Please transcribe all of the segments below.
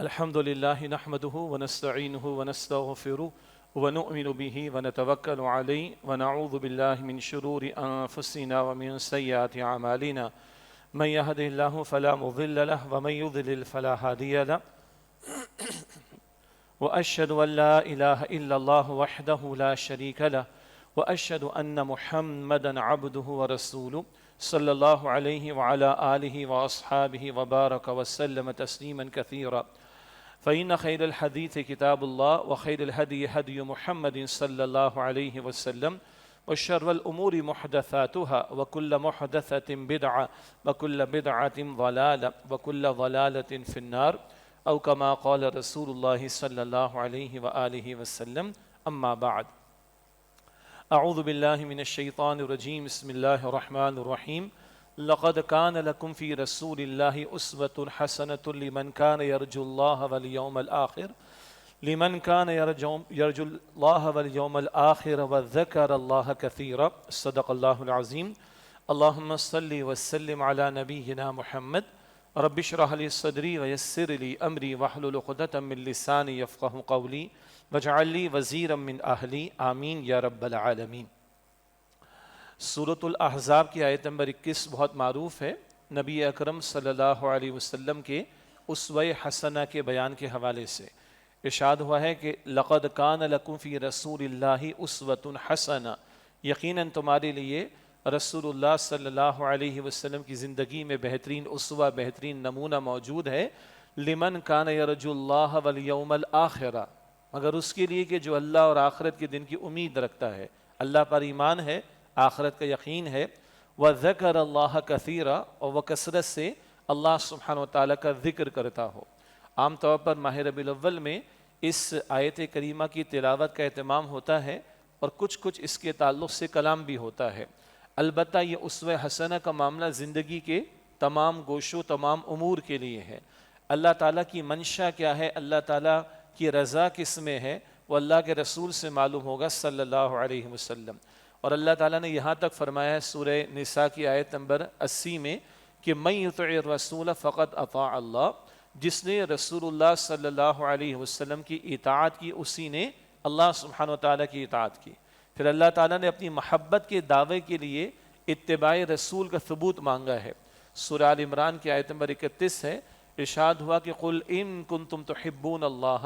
الحمد لله نحمده ونستعينه ونستغفره ونؤمن به ونتوكل عليه ونعوذ بالله من شرور أنفسنا ومن سيئات أعمالنا من يهده الله فلا مضل له ومن يضلل فلا هادي له وأشهد أن لا إله إلا الله وحده لا شريك له وأشهد أن محمدا عبده ورسوله صلى الله عليه وعلى آله وأصحابه وبارك وسلم تسليما كثيرا فإن خير الحديث كتاب الله وخير الهدي هدي محمد صلى الله عليه وسلم وشر الأمور محدثاتها وكل محدثة بدعة وكل بدعة ضلالة وكل ضلالة في النار أو كما قال رسول الله صلى الله عليه وآله وسلم أما بعد أعوذ بالله من الشيطان الرجيم بسم الله الرحمن الرحيم لقد كان لكم في رسول الله أسوة حسنة لمن كان يرجو الله واليوم الآخر وذكر الله كثيرا صدق الله العظيم اللهم صل وسلم على نبينا محمد رب اشرح لي صدري ويسر لي أمري واحلل عقدة من لساني يفقهوا قولي واجعل لي وزيرا من أهلي آمین یا رب العالمین۔ سورۃ الاحزاب کی آیت نمبر 21 بہت معروف ہے، نبی اکرم صلی اللہ علیہ وسلم کے اسوہ حسنہ کے بیان کے حوالے سے ارشاد ہوا ہے کہ لقد کان لکم فی رسول اللہ اسوۃ حسنہ، یقیناً تمہارے لیے رسول اللہ صلی اللہ علیہ وسلم کی زندگی میں بہترین اسوہ، بہترین نمونہ موجود ہے، لمن کان یرجو اللہ والیوم الآخر، مگر اس کے لیے کہ جو اللہ اور آخرت کے دن کی امید رکھتا ہے، اللہ پر ایمان ہے، آخرت کا یقین ہے، وَذَكَرَ اللَّهَ كَثِيرًا، اور وہ کثرت سے اللہ سبحانہ وتعالیٰ کا ذکر کرتا ہو۔ عام طور پر ماہ ربیع الاول میں اس آیت کریمہ کی تلاوت کا اہتمام ہوتا ہے اور کچھ اس کے تعلق سے کلام بھی ہوتا ہے۔ البتہ یہ اسوہ حسنہ کا معاملہ زندگی کے تمام گوشوں، تمام امور کے لیے ہے۔ اللہ تعالیٰ کی منشا کیا ہے، اللہ تعالیٰ کی رضا کس میں ہے، وہ اللہ کے رسول سے معلوم ہوگا صلی اللہ علیہ وسلم۔ اور اللہ تعالیٰ نے یہاں تک فرمایا ہے سورہ نساء کی آیت نمبر 80 میں کہ مَن یُطِعِ الرَّسُولَ فَقَدْ أَطَاعَ اللَّهَ، جس نے رسول اللہ صلی اللہ علیہ وسلم کی اطاعت کی اسی نے اللہ سبحانہ وتعالیٰ کی اطاعت کی۔ پھر اللہ تعالیٰ نے اپنی محبت کے دعوے کے لیے اتباع رسول کا ثبوت مانگا ہے۔ سورہ آل عمران کی آیت نمبر 31 ہے، ارشاد ہوا کہ قُلْ إِن كُنتُمْ تُحِبُّونَ اللَّهَ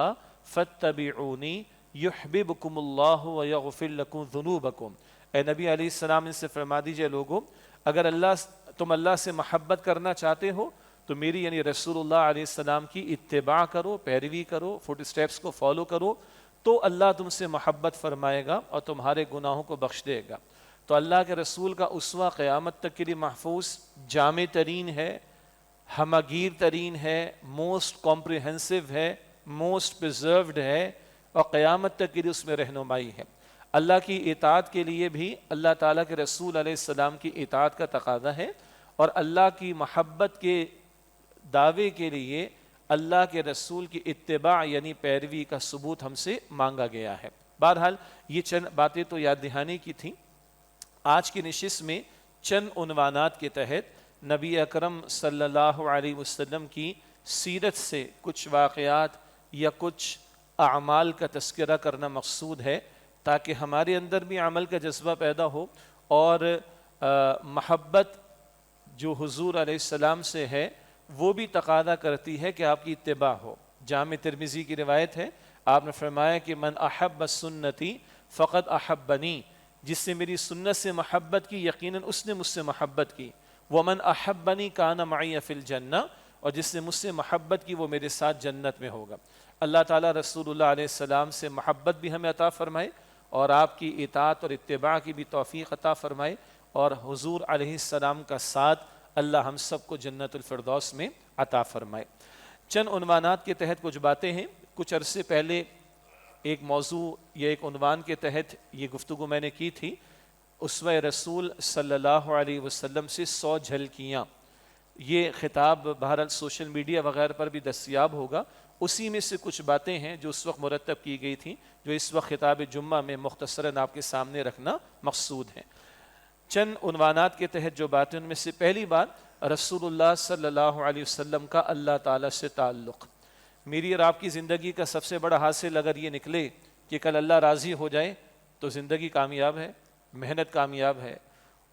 فَاتَّبِعُونِي يُحْبِبْكُمُ اللَّهُ وَيَغْفِرْ لَكُمْ ذُنُوبَكُمْ۔ اے نبی علیہ السلام ان سے فرما دیجئے لوگو، اگر تم اللہ سے محبت کرنا چاہتے ہو تو میری یعنی رسول اللہ علیہ السلام کی اتباع کرو، پیروی کرو، فٹ سٹیپس کو فالو کرو، تو اللہ تم سے محبت فرمائے گا اور تمہارے گناہوں کو بخش دے گا۔ تو اللہ کے رسول کا اسوہ قیامت تک کے لیے محفوظ، جامع ترین ہے، ہمگیر ترین ہے، موسٹ کمپریہنسو ہے، موسٹ پریزروڈ ہے، اور قیامت تک کے لیے اس میں رہنمائی ہے۔ اللہ کی اطاعت کے لیے بھی اللہ تعالیٰ کے رسول علیہ السلام کی اطاعت کا تقاضا ہے، اور اللہ کی محبت کے دعوے کے لیے اللہ کے رسول کی اتباع یعنی پیروی کا ثبوت ہم سے مانگا گیا ہے۔ بہرحال یہ چند باتیں تو یاد دہانی کی تھیں۔ آج کی نشست میں چند عنوانات کے تحت نبی اکرم صلی اللہ علیہ وسلم کی سیرت سے کچھ واقعات یا کچھ اعمال کا تذکرہ کرنا مقصود ہے، تاکہ ہمارے اندر بھی عمل کا جذبہ پیدا ہو، اور محبت جو حضور علیہ السلام سے ہے وہ بھی تقاضا کرتی ہے کہ آپ کی اتباع ہو۔ جامع ترمذی کی روایت ہے، آپ نے فرمایا کہ من احب سنتی فقد احبنی، جس سے میری سنت سے محبت کی یقیناً اس نے مجھ سے محبت کی۔ ومن احبنی کان معی فی الجنہ، اور جس نے مجھ سے محبت کی وہ میرے ساتھ جنت میں ہوگا۔ اللہ تعالیٰ رسول اللہ علیہ السلام سے محبت بھی ہمیں عطا فرمائے، اور آپ کی اطاعت اور اتباع کی بھی توفیق عطا فرمائے، اور حضور علیہ السلام کا ساتھ اللہ ہم سب کو جنت الفردوس میں عطا فرمائے۔ چند عنوانات کے تحت کچھ باتیں ہیں۔ کچھ عرصے پہلے ایک موضوع یا ایک عنوان کے تحت یہ گفتگو میں نے کی تھی، اسوہ رسول صلی اللہ علیہ وسلم سے 100 جھلکیاں۔ یہ خطاب بہرحال سوشل میڈیا وغیرہ پر بھی دستیاب ہوگا، اسی میں سے کچھ باتیں ہیں جو اس وقت مرتب کی گئی تھیں، جو اس وقت خطاب جمعہ میں مختصراً آپ کے سامنے رکھنا مقصود ہیں۔ چند عنوانات کے تحت جو باتیں، ان میں سے پہلی بات رسول اللہ صلی اللہ علیہ وسلم کا اللہ تعالیٰ سے تعلق۔ میری اور آپ کی زندگی کا سب سے بڑا حاصل اگر یہ نکلے کہ کل اللہ راضی ہو جائے تو زندگی کامیاب ہے، محنت کامیاب ہے.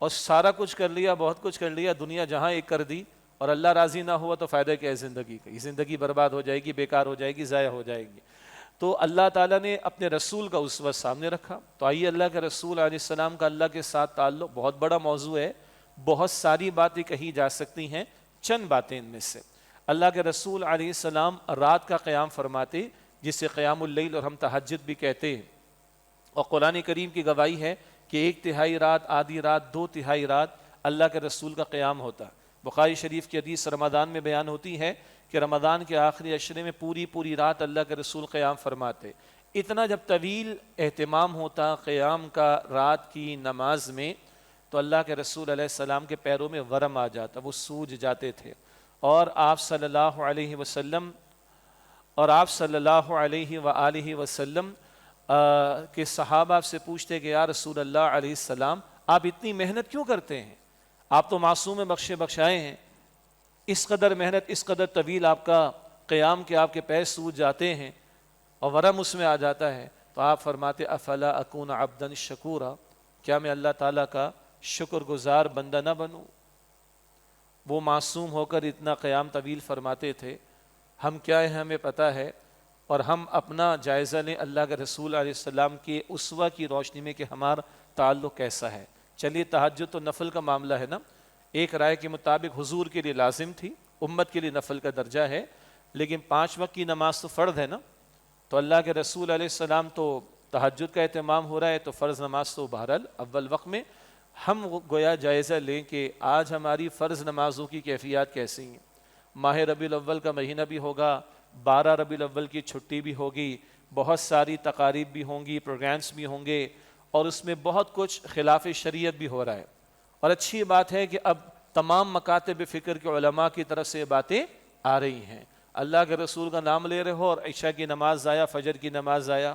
اور سارا کچھ کر لیا، بہت کچھ کر لیا، دنیا جہاں ایک کر دی اور اللہ راضی نہ ہوا تو فائدہ کیا ہے زندگی کا؟ یہ زندگی برباد ہو جائے گی، بیکار ہو جائے گی، ضائع ہو جائے گی. تو اللہ تعالیٰ نے اپنے رسول کا اسوہ سامنے رکھا. تو آئیے اللہ کے رسول علیہ السلام کا اللہ کے ساتھ تعلق بہت بڑا موضوع ہے، بہت ساری باتیں کہی جا سکتی ہیں. چند باتیں ان میں سے، اللہ کے رسول علیہ السلام رات کا قیام فرماتے جسے قیام اللیل اور ہم تہجد بھی کہتے ہیں. اور قرآن کریم کی گواہی ہے کہ 1/3 رات، آدھی رات، 2/3 رات اللہ کے رسول کا قیام ہوتا. بخاری شریف کی حدیث رمضان میں بیان ہوتی ہے کہ رمضان کے آخری عشرے میں پوری رات اللہ کے رسول قیام فرماتے. اتنا جب طویل اہتمام ہوتا قیام کا رات کی نماز میں تو اللہ کے رسول علیہ السلام کے پیروں میں ورم آ جاتا، وہ سوج جاتے تھے. اور آپ صلی اللہ علیہ وسلم کہ صحابہ سے پوچھتے کہ یا رسول اللہ علیہ السلام آپ اتنی محنت کیوں کرتے ہیں؟ آپ تو معصوم بخشے بخشائے ہیں، اس قدر محنت، اس قدر طویل آپ کا قیام کہ آپ کے پیر سوج جاتے ہیں اور ورم اس میں آ جاتا ہے. تو آپ فرماتے افلا اکون عبدا شکورا، کیا میں اللہ تعالیٰ کا شکر گزار بندہ نہ بنوں؟ وہ معصوم ہو کر اتنا قیام طویل فرماتے تھے، ہم کیا ہیں ہمیں پتہ ہے. اور ہم اپنا جائزہ لیں اللہ کے رسول علیہ السلام کے اسوہ کی روشنی میں کہ ہمارا تعلق کیسا ہے. چلیے تہجد تو نفل کا معاملہ ہے نا، ایک رائے کے مطابق حضور کے لیے لازم تھی، امت کے لیے نفل کا درجہ ہے، لیکن 5 وقت کی نماز تو فرض ہے نا. تو اللہ کے رسول علیہ السلام تو تہجد کا اہتمام ہو رہا ہے تو فرض نماز تو بہرحال اول وقت میں. ہم گویا جائزہ لیں کہ آج ہماری فرض نمازوں کی کیفیات کیسی ہیں. ماہ ربیع الاول کا مہینہ بھی ہوگا، 12 ربیع الاول کی چھٹی بھی ہوگی، بہت ساری تقاریب بھی ہوں گی، پروگرامز بھی ہوں گے، اور اس میں بہت کچھ خلاف شریعت بھی ہو رہا ہے. اور اچھی بات ہے کہ اب تمام مکاتب فکر کے علماء کی طرف سے باتیں آ رہی ہیں. اللہ کے رسول کا نام لے رہے ہو اور عشاء کی نماز ضائع، فجر کی نماز ضائع.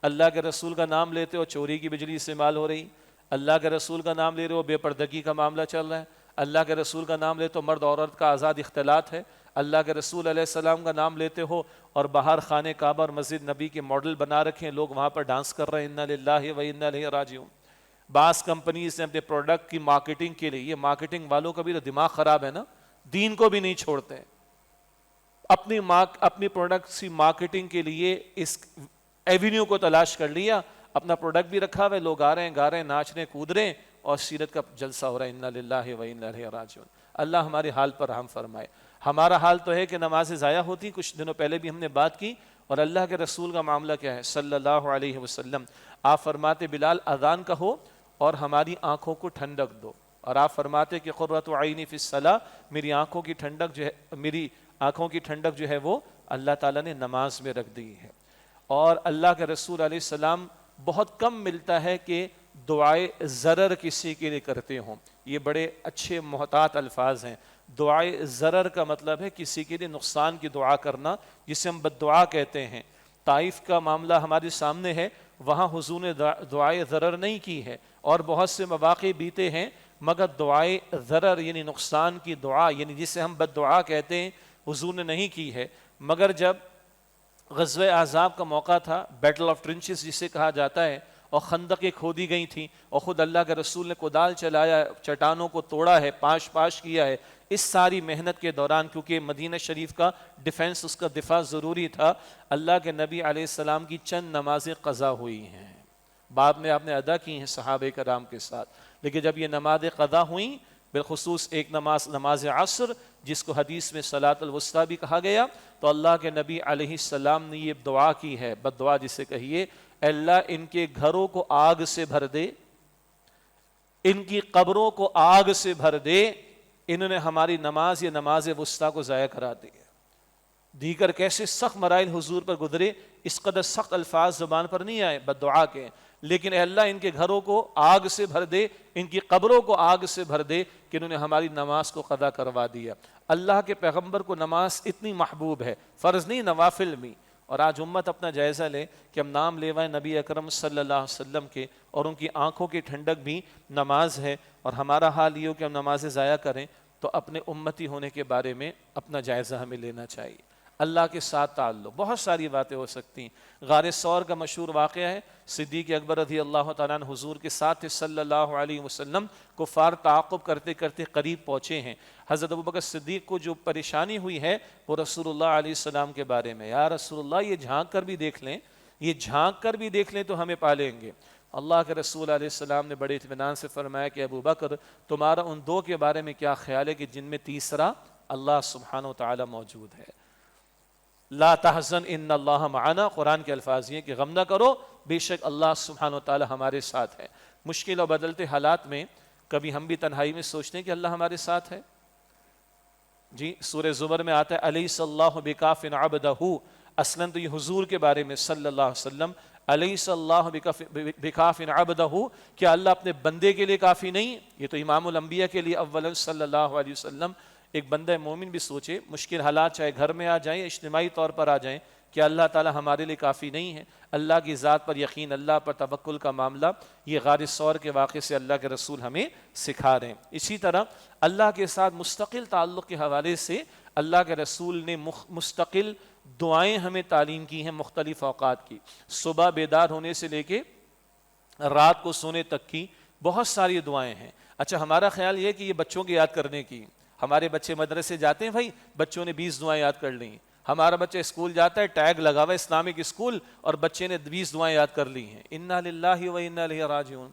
اللہ کے رسول کا نام لیتے ہو، چوری کی بجلی استعمال ہو رہی. اللہ کے رسول کا نام لے رہے ہو، بے پردگی کا معاملہ چل رہا ہے. اللہ کے رسول کا نام لیتے ہو، مرد عورت کا آزاد اختلاط ہے. اللہ کے رسول علیہ السلام کا نام لیتے ہو اور باہر خانہ کعبہ اور مسجد نبی کے ماڈل بنا رکھے ہیں، لوگ وہاں پر ڈانس کر رہے ہیں. انا للہ و انا الیہ راجعون. بعض کمپنیز نے اپنے پروڈکٹ کی مارکیٹنگ کے لیے، یہ مارکیٹنگ والوں کا بھی تو دماغ خراب ہے نا، دین کو بھی نہیں چھوڑتے، اپنی پروڈکٹس کی مارکیٹنگ کے لیے اس ایونیو کو تلاش کر لیا، اپنا پروڈکٹ بھی رکھا ہوا ہے، لوگ آ رہے ہیں، گا رہے ہیں، ناچ رہے ہیں، کود رہے ہیں اور سیرت کا جلسہ ہو رہا ہے. انا للہ و انا الیہ راجعون. اللہ ہمارے حال پر رحم فرمائے. ہمارا حال تو ہے کہ نمازیں ضائع ہوتی، کچھ دنوں پہلے بھی ہم نے بات کی. اور اللہ کے رسول کا معاملہ کیا ہے صلی اللہ علیہ وسلم؟ آپ فرماتے بلال اذان کہو اور ہماری آنکھوں کو ٹھنڈک دو. اور آپ فرماتے کہ قرۃ عینی فی الصلاۃ، میری آنکھوں کی ٹھنڈک جو ہے وہ اللہ تعالیٰ نے نماز میں رکھ دی ہے. اور اللہ کے رسول علیہ السلام بہت کم ملتا ہے کہ دعائے ضرر کسی کے لیے کرتے ہوں. یہ بڑے اچھے محتاط الفاظ ہیں. دعائے ضرر کا مطلب ہے کسی کے لیے نقصان کی دعا کرنا، جسے ہم بد دعا کہتے ہیں. طائف کا معاملہ ہمارے سامنے ہے، وہاں حضور نے دعائے ضرر نہیں کی ہے، اور بہت سے مواقع بیتے ہیں مگر دعائے ضرر یعنی نقصان کی دعا، یعنی جسے ہم بد دعا کہتے ہیں، حضور نے نہیں کی ہے. مگر جب غزوہ احزاب کا موقع تھا، بیٹل آف ٹرنچز جسے کہا جاتا ہے، اور خندقیں کھودی گئی تھیں اور خود اللہ کے رسول نے کدال چلایا، چٹانوں کو توڑا ہے، پاش کیا ہے. اس ساری محنت کے دوران کیونکہ مدینہ شریف کا ڈیفنس، اس کا دفاع ضروری تھا، اللہ کے نبی علیہ السلام کی چند نمازیں قضا ہوئی ہیں. بعد میں آپ نے ادا کی ہیں صحابہ کرام کے ساتھ. لیکن جب یہ نمازیں قضا ہوئیں، بالخصوص ایک نماز عصر جس کو حدیث میں صلاۃ الوسطیٰ بھی کہا گیا، تو اللہ کے نبی علیہ السلام نے یہ دعا کی ہے، بد دعا جسے کہیے، اللہ ان کے گھروں کو آگ سے بھر دے، ان کی قبروں کو آگ سے بھر دے، انہوں نے ہماری نماز یا نماز وسطیٰ کو ضائع کرا دیا. دیگر کیسے سخت مراحل حضور پر گزرے، اس قدر سخت الفاظ زبان پر نہیں آئے بد دعا کے، لیکن اے اللہ ان کے گھروں کو آگ سے بھر دے، ان کی قبروں کو آگ سے بھر دے کہ انہوں نے ہماری نماز کو قضا کروا دیا. اللہ کے پیغمبر کو نماز اتنی محبوب ہے، فرض نہیں نوافل میں. اور آج امت اپنا جائزہ لے کہ ہم نام لیوائیں نبی اکرم صلی اللہ علیہ وسلم کے، اور ان کی آنکھوں کی ٹھنڈک بھی نماز ہے. اور ہمارا حال یہ ہو کہ ہم نمازیں ضائع کریں، تو اپنے امتی ہونے کے بارے میں اپنا جائزہ ہمیں لینا چاہیے. اللہ کے ساتھ تعلق، بہت ساری باتیں ہو سکتی ہیں۔ غار ثور کا مشہور واقعہ ہے، صدیق اکبر رضی اللہ تعالیٰ عنہ حضور کے ساتھ تھے صلی اللہ علیہ وسلم، کفار تعاقب کرتے کرتے قریب پہنچے ہیں۔ حضرت ابوبکر صدیق کو جو پریشانی ہوئی ہے وہ رسول اللہ علیہ السلام کے بارے میں، یا رسول اللہ یہ جھانک کر بھی دیکھ لیں، یہ جھانک کر بھی دیکھ لیں تو ہمیں پالیں گے۔ اللہ کے رسول علیہ السلام نے بڑے اطمینان سے فرمایا کہ ابو بکر تمہارا ان دو کے بارے میں کیا خیال ہے کہ جن میں تیسرا اللہ سبحانہ و تعالی موجود ہے۔ لا تحزن ان اللہ معنا، قرآن کے الفاظ یہ کہ غم نہ کرو، بے شک اللہ سبحانہ و تعالی ہمارے ساتھ ہے۔ مشکل اور بدلتے حالات میں کبھی ہم بھی تنہائی میں سوچتے ہیں کہ اللہ ہمارے ساتھ ہے۔ جی سورہ زمر میں آتا ہے الیس اللہ بکاف عبدہ، اصلاً تو یہ حضور کے بارے میں صلی اللہ علیہ وسلم، الیس اللہ بکاف عبدہ، کیا اللہ اپنے بندے کے لیے کافی نہیں؟ یہ تو امام الانبیاء کے لیے اولا صلی اللہ علیہ وسلم۔ ایک بندہ مومن بھی سوچے مشکل حالات چاہے گھر میں آ جائیں، اجتماعی طور پر آ جائیں، کہ اللہ تعالی ہمارے لیے کافی نہیں ہے؟ اللہ کی ذات پر یقین، اللہ پر توکل کا معاملہ، یہ غار ثور کے واقعے سے اللہ کے رسول ہمیں سکھا رہے ہیں۔ اسی طرح اللہ کے ساتھ مستقل تعلق کے حوالے سے اللہ کے رسول نے مستقل دعائیں ہمیں تعلیم کی ہیں مختلف اوقات کی، صبح بیدار ہونے سے لے کے رات کو سونے تک کی بہت ساری دعائیں ہیں۔ اچھا ہمارا خیال یہ کہ یہ بچوں کی یاد کرنے کی، ہمارے بچے مدرسے جاتے ہیں بھائی، بچوں نے 20 دعائیں یاد کر لیں، ہمارا بچہ اسکول جاتا ہے، ٹیگ لگا ہوا ہے اسلامک اسکول، اور بچے نے 20 دعائیں یاد کر لی ہیں۔ انا للہ و انا الیہ راجعون،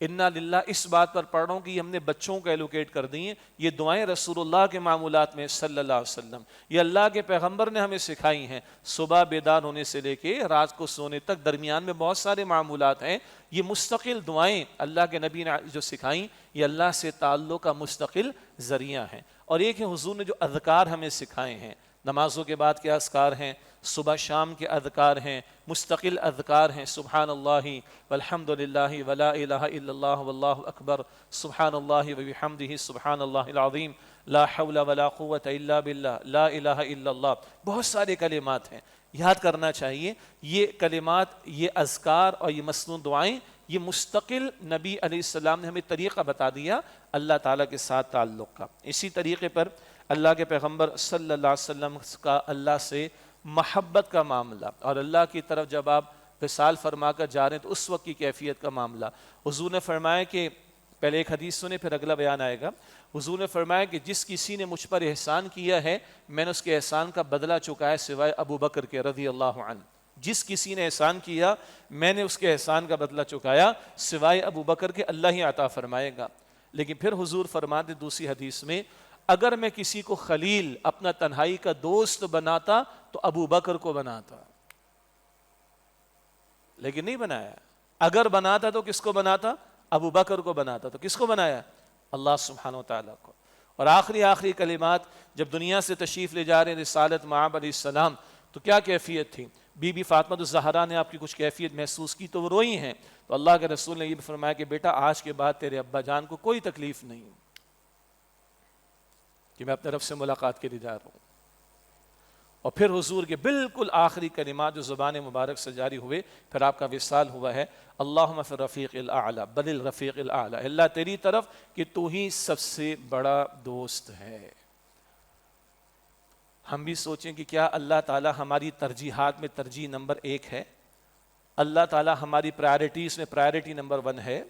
انا للہ اس بات پر پڑھ رہا ہوں کہ یہ ہم نے بچوں کو ایلوکیٹ کر دی ہیں، یہ دعائیں رسول اللہ کے معمولات میں صلی اللہ علیہ وسلم، یہ اللہ کے پیغمبر نے ہمیں سکھائی ہیں۔ صبح بیدار ہونے سے لے کے رات کو سونے تک درمیان میں بہت سارے معمولات ہیں، یہ مستقل دعائیں اللہ کے نبی نے جو سکھائیں، یہ اللہ سے تعلق کا مستقل ذریعہ ہیں۔ اور ایک ہے حضور نے جو اذکار ہمیں سکھائے ہیں، نمازوں کے بعد کیا اذکار ہیں، صبح شام کے اذکار ہیں، مستقل اذکار ہیں، سبحان اللہ والحمد للہ ولا الہ الا اللہ واللہ اکبر، سبحان اللہ وبحمدہ سبحان اللہ العظیم، لا حول ولا قوة الا باللہ، لا الہ الا اللہ، بہت سارے کلمات ہیں، یاد کرنا چاہیے۔ یہ کلمات، یہ اذکار اور یہ مسنون دعائیں، یہ مستقل نبی علیہ السلام نے ہمیں طریقہ بتا دیا اللہ تعالیٰ کے ساتھ تعلق کا۔ اسی طریقے پر اللہ کے پیغمبر صلی اللہ علیہ وسلم کا اللہ سے محبت کا معاملہ، اور اللہ کی طرف جب آپ وصال فرما کر جا رہے ہیں تو اس وقت کی کیفیت کا معاملہ۔ حضور نے فرمایا کہ پہلے ایک حدیث سنے پھر اگلا بیان آئے گا۔ حضور نے فرمایا کہ جس کسی نے مجھ پر احسان کیا ہے میں نے اس کے احسان کا بدلہ چکایا سوائے ابو بکر کے رضی اللہ عنہ۔ جس کسی نے احسان کیا میں نے اس کے احسان کا بدلہ چکایا سوائے ابو بکر کے، اللہ ہی عطا فرمائے گا۔ لیکن پھر حضور فرماتے دوسری حدیث میں، اگر میں کسی کو خلیل، اپنا تنہائی کا دوست بناتا تو ابو بکر کو بناتا، لیکن نہیں بنایا۔ اگر بناتا تو کس کو بناتا؟ ابو بکر کو بناتا۔ تو کس کو بنایا؟ اللہ سبحانہ و تعالیٰ کو۔ اور آخری کلمات جب دنیا سے تشریف لے جا رہے ہیں رسالت معاب علیہ السلام، تو کیا کیفیت تھی؟ بی بی فاطمہ الزہرا نے آپ کی کچھ کیفیت محسوس کی تو وہ روئی ہیں، تو اللہ کے رسول نے یہ بھی فرمایا کہ بیٹا آج کے بعد تیرے ابا جان کو کوئی تکلیف نہیں کہ میں اپنے رب سے ملاقات کے لیے جا رہا ہوں۔ اور پھر حضور کے بالکل آخری کلمات جو زبان مبارک سے جاری ہوئے، پھر آپ کا وصال ہوا ہے، اللہم فی الرفیق الاعلی بل الرفیق الاعلی، اللہ تیری طرف کہ تو ہی سب سے بڑا دوست ہے۔ ہم بھی سوچیں کہ کیا اللہ تعالیٰ ہماری ترجیحات میں ترجیح نمبر 1 ہے؟ اللہ تعالیٰ ہماری پرائرٹیز میں پرائرٹی نمبر 1 ہے؟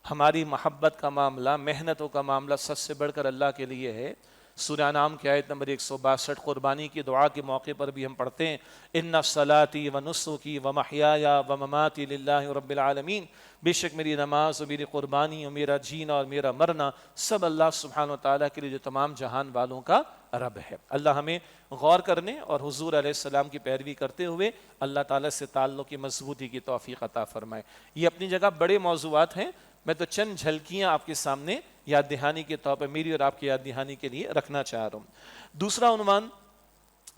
ہماری محبت کا معاملہ، محنتوں کا معاملہ سب سے بڑھ کر اللہ کے لیے ہے؟ سورہ انعام کی آیت نمبر 162 قربانی کی دعا کے موقع پر بھی ہم پڑھتے ہیں، ان صلاتی و نسکی و محیای و مماتی للہ رب العالمین، بے شک میری نماز و میری قربانی اور میرا جینا اور میرا مرنا سب اللہ سبحانہ و تعالیٰ کے لیے جو تمام جہان والوں کا رب ہے۔ اللہ ہمیں غور کرنے اور حضور علیہ السلام کی پیروی کرتے ہوئے اللہ تعالیٰ سے تعلق کی مضبوطی کی توفیق عطا فرمائے۔ یہ اپنی جگہ بڑے موضوعات ہیں، میں تو چند جھلکیاں آپ کے سامنے یاد دہانی کے طور پر میری اور آپ کی یاد دہانی کے لیے رکھنا چاہ رہا ہوں۔ دوسرا عنوان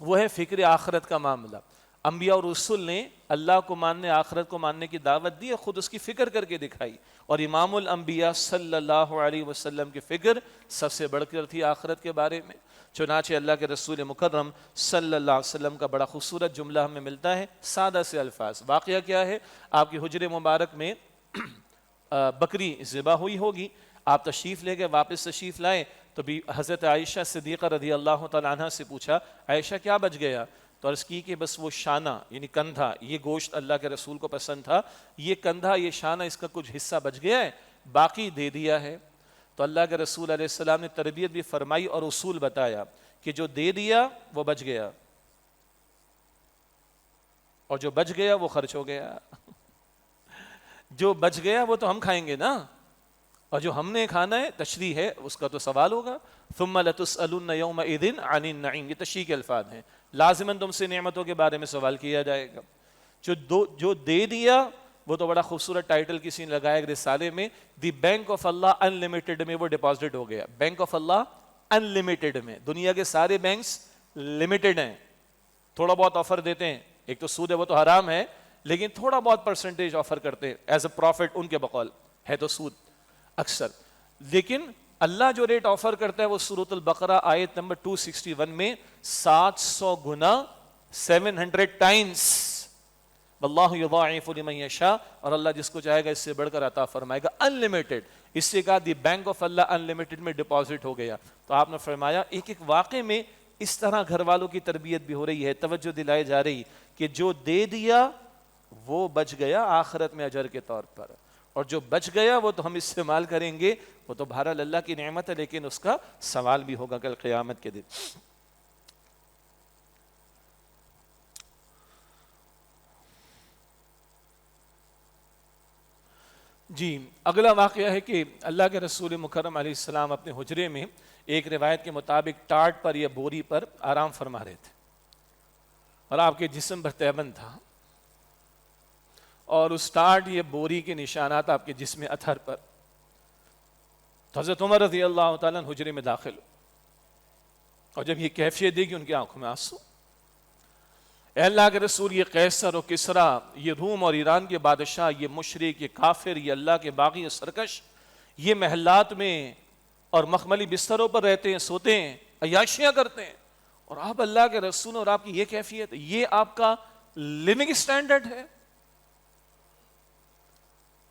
وہ ہے فکر آخرت کا معاملہ۔ انبیاء اور رسول نے اللہ کو ماننے، آخرت کو ماننے کی دعوت دی اور خود اس کی فکر کر کے دکھائی، اور امام الانبیاء صلی اللہ علیہ وسلم کی فکر سب سے بڑھ کر تھی آخرت کے بارے میں۔ چنانچہ اللہ کے رسول مکرم صلی اللہ علیہ وسلم کا بڑا خوبصورت جملہ ہمیں ملتا ہے، سادہ سے الفاظ۔ واقعہ کیا ہے؟ آپ کی حجر مبارک میں بکری ذبح ہوئی ہوگی، آپ تشریف لے کے واپس تشریف لائے تو بھی حضرت عائشہ صدیقہ رضی اللہ تعالیٰ عنہ سے پوچھا عائشہ کیا بچ گیا؟ تو عرض کی کہ بس وہ شانہ یعنی کندھا، یہ گوشت اللہ کے رسول کو پسند تھا، یہ کندھا یہ شانہ اس کا کچھ حصہ بچ گیا ہے، باقی دے دیا ہے۔ تو اللہ کے رسول علیہ السلام نے تربیت بھی فرمائی اور اصول بتایا کہ جو دے دیا وہ بچ گیا، اور جو بچ گیا وہ خرچ ہو گیا۔ جو بچ گیا وہ تو ہم کھائیں گے نا، اور جو ہم نے کھانا ہے تشریح ہے اس کا تو سوال ہوگا۔ ثم لتسألن یومئذ عن النعیم، یہ تشریح کے الفاظ ہیں، لازماً تم سے نعمتوں کے بارے میں سوال کیا جائے گا۔ جو دے دیا وہ تو بڑا خوبصورت ٹائٹل کسی نے لگایا ایک رسالے میں، the bank of Allah in limited میں وہ ڈپازٹ ہو گیا۔ Bank of Allah in limited میں، دنیا کے سارے بینکس لمیٹڈ ہیں، تھوڑا بہت آفر دیتے ہیں، ایک تو سود ہے وہ تو حرام ہے، لیکن تھوڑا بہت پرسنٹیج آفر کرتے ہیں ایز اے پروفٹ، ان کے بقول ہے تو سود اکثر، لیکن اللہ جو ریٹ آفر کرتا ہے وہ سورۃ البقرہ آیت نمبر 261 میں 700 گنا 700 ٹائمز، واللہ یضاعف لمن یشاء، اور اللہ جس کو چاہے گا اس سے بڑھ کر عطا فرمائے گا، ان لمیٹڈ۔ اس سے کہا the bank of Allah in limited میں ڈپازٹ ہو گیا۔ تو آپ نے فرمایا ایک ایک واقعے میں اس طرح گھر والوں کی تربیت بھی ہو رہی ہے، توجہ دلائی جا رہی کہ جو دے دیا وہ بچ گیا آخرت میں اجر کے طور پر، اور جو بچ گیا وہ تو ہم استعمال کریں گے، وہ تو بہرحال اللہ کی نعمت ہے، لیکن اس کا سوال بھی ہوگا کل قیامت کے دن۔ جی اگلا واقعہ ہے کہ اللہ کے رسول مکرم علیہ السلام اپنے حجرے میں ایک روایت کے مطابق ٹاٹ پر یا بوری پر آرام فرما رہے تھے، اور آپ کے جسم پر تیبند تھا، اور اس ٹاٹ یا بوری کے نشانات آپ کے جسم اطہر پر۔ تو حضرت عمر رضی اللہ تعالیٰ حجرے میں داخل ہو، اور جب یہ کیفیت دیکھی ان کی آنکھوں میں آنسو۔ اے اللہ کے رسول، یہ قیصر و کسریٰ، یہ روم اور ایران کے بادشاہ، یہ مشرک، یہ کافر، یہ اللہ کے باغی اور سرکش، یہ محلات میں اور مخملی بستروں پر رہتے ہیں، سوتے ہیں، عیاشیاں کرتے ہیں، اور آپ اللہ کے رسول اور آپ کی یہ کیفیت، یہ آپ کا لیونگ سٹینڈرڈ ہے؟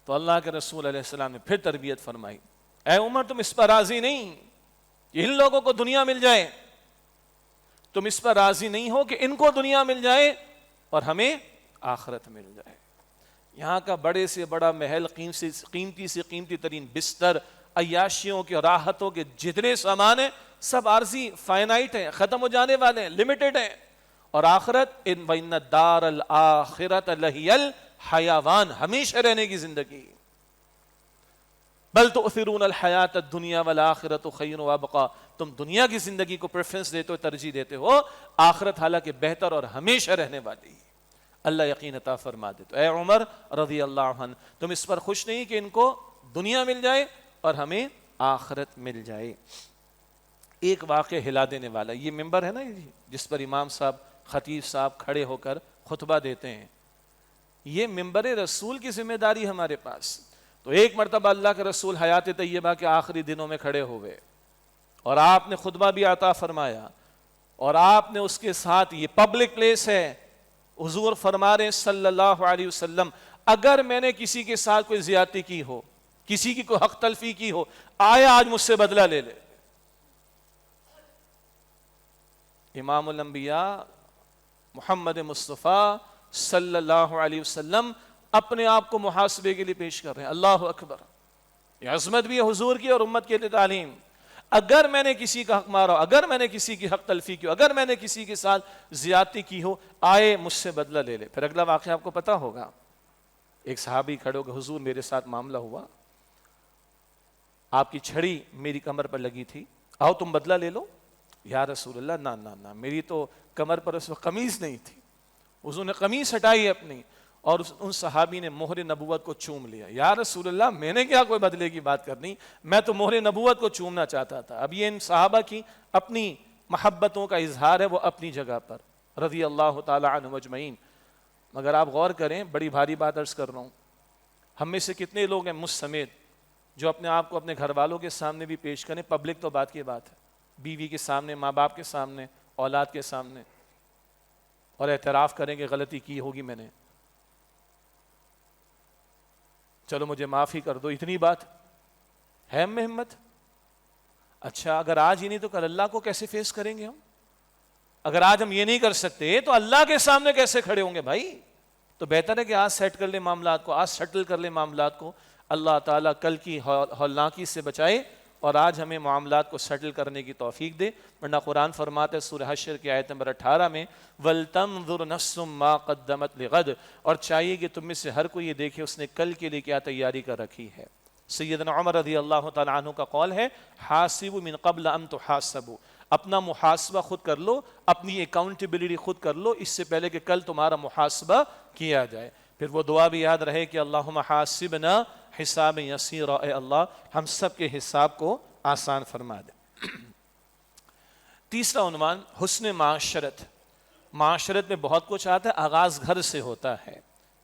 تو اللہ کے رسول علیہ السلام نے پھر تربیت فرمائی، اے عمر تم اس پر راضی نہیں کہ ان لوگوں کو دنیا مل جائے، تم اس پر راضی نہیں ہو کہ ان کو دنیا مل جائے اور ہمیں آخرت مل جائے۔ یہاں کا بڑے سے بڑا محل، قیمتی سے قیمتی ترین بستر، عیاشیوں کے راحتوں کے جتنے سامان ہیں سب عارضی، فائنائٹ ہیں، ختم ہو جانے والے ہیں، لمیٹڈ ہیں، اور آخرت وَإِنَّ الدَّارَ الْآخِرَةَ لَهِيَ الْحَيَوَانُ، ہمیشہ رہنے کی زندگی۔ بل تؤثرون الحیات الدنیا والآخرۃ خیر وابقیٰ، تم دنیا کی زندگی کو پریفرنس دیتے ہو، ترجیح دیتے ہو، آخرت حالانکہ بہتر اور ہمیشہ رہنے والی ہے۔ اللہ یقین عطا فرما دے۔ تو اے عمر رضی اللہ عنہ، تم اس پر خوش نہیں کہ ان کو دنیا مل جائے اور ہمیں آخرت مل جائے؟ ایک واقعہ ہلا دینے والا، یہ ممبر ہے نا جس پر امام صاحب، خطیب صاحب کھڑے ہو کر خطبہ دیتے ہیں، یہ ممبر رسول کی ذمہ داری ہمارے پاس۔ تو ایک مرتبہ اللہ کے رسول حیات طیبہ کے آخری دنوں میں کھڑے ہوئے، اور آپ نے خطبہ بھی عطا فرمایا، اور آپ نے اس کے ساتھ، یہ پبلک پلیس ہے، حضور فرما رہے ہیں صلی اللہ علیہ وسلم، اگر میں نے کسی کے ساتھ کوئی زیادتی کی ہو، کسی کی کوئی حق تلفی کی ہو، آیا آج مجھ سے بدلہ لے لے۔ امام الانبیاء محمد مصطفیٰ صلی اللہ علیہ وسلم اپنے آپ کو محاسبے کے لیے پیش کر رہے ہیں۔ اللہ اکبر، یہ عظمت بھی ہے حضور کی اور امت کے لیے تعلیم۔ اگر میں نے کسی کا حق مارا، اگر میں نے کسی کی حق تلفی کی ہو، اگر میں نے کسی کے ساتھ زیادتی کی ہو، آئے مجھ سے بدلہ لے لے۔ پھر اگلا واقعہ آپ کو پتا ہوگا، ایک صحابی کھڑے ہو کہ حضور میرے ساتھ معاملہ ہوا، آپ کی چھڑی میری کمر پر لگی تھی، آؤ تم بدلہ لے لو۔ یا رسول اللہ نہ نہ نہ، میری تو کمر پر اس وقت قمیض نہیں تھی۔ حضور نے قمیض ہٹائی اپنی، اور ان صحابی نے مہر نبوت کو چوم لیا۔ یا رسول اللہ میں نے کیا کوئی بدلے کی بات کرنی، میں تو مہر نبوت کو چومنا چاہتا تھا۔ اب یہ ان صحابہ کی اپنی محبتوں کا اظہار ہے، وہ اپنی جگہ پر، رضی اللہ تعالی عنہم اجمعین۔ مگر آپ غور کریں، بڑی بھاری بات عرض کر رہا ہوں، ہم میں سے کتنے لوگ ہیں مجھ سمیت جو اپنے آپ کو اپنے گھر والوں کے سامنے بھی پیش کریں، پبلک تو بات کی بات ہے، بیوی کے سامنے، ماں باپ کے سامنے، اولاد کے سامنے، اور اعتراف کریں کہ غلطی کی ہوگی میں نے، چلو مجھے معافی کر دو، اتنی بات ہے ہم میں ہمت؟ اچھا اگر آج ہی نہیں تو کل اللہ کو کیسے فیس کریں گے ہم؟ اگر آج ہم یہ نہیں کر سکتے تو اللہ کے سامنے کیسے کھڑے ہوں گے بھائی؟ تو بہتر ہے کہ آج سیٹ کر لیں معاملات کو، آج سیٹل کر لیں معاملات کو. اللہ تعالیٰ کل کی ہولناکی سے بچائے اور آج ہمیں معاملات کو سیٹل کرنے کی توفیق دے. ورنہ قرآن فرماتا ہے سورہ حشر کی آیت نمبر 18 میں وَلْتَنظُرْ نَفْسٌ مَا قَدَّمَتْ لِغَدٍ، اور چاہیے کہ تم میں سے ہر کوئی یہ دیکھے اس نے کل کے لیے کیا تیاری کر رکھی ہے. سیدنا عمر رضی اللہ تعالیٰ عنہ کا قول ہے حاسبوا من قبل ان تحاسبوا، اپنا محاسبہ خود کر لو، اپنی اکاؤنٹیبلٹی خود کر لو اس سے پہلے کہ کل تمہارا محاسبہ کیا جائے. پھر وہ دعا بھی یاد رہے کہ اللہم حاسبنا حساب یسیرا، اے اللہ ہم سب کے حساب کو آسان فرما دے. تیسرا عنوان حسن معاشرت. معاشرت میں بہت کچھ آتا ہے، آغاز گھر سے ہوتا ہے،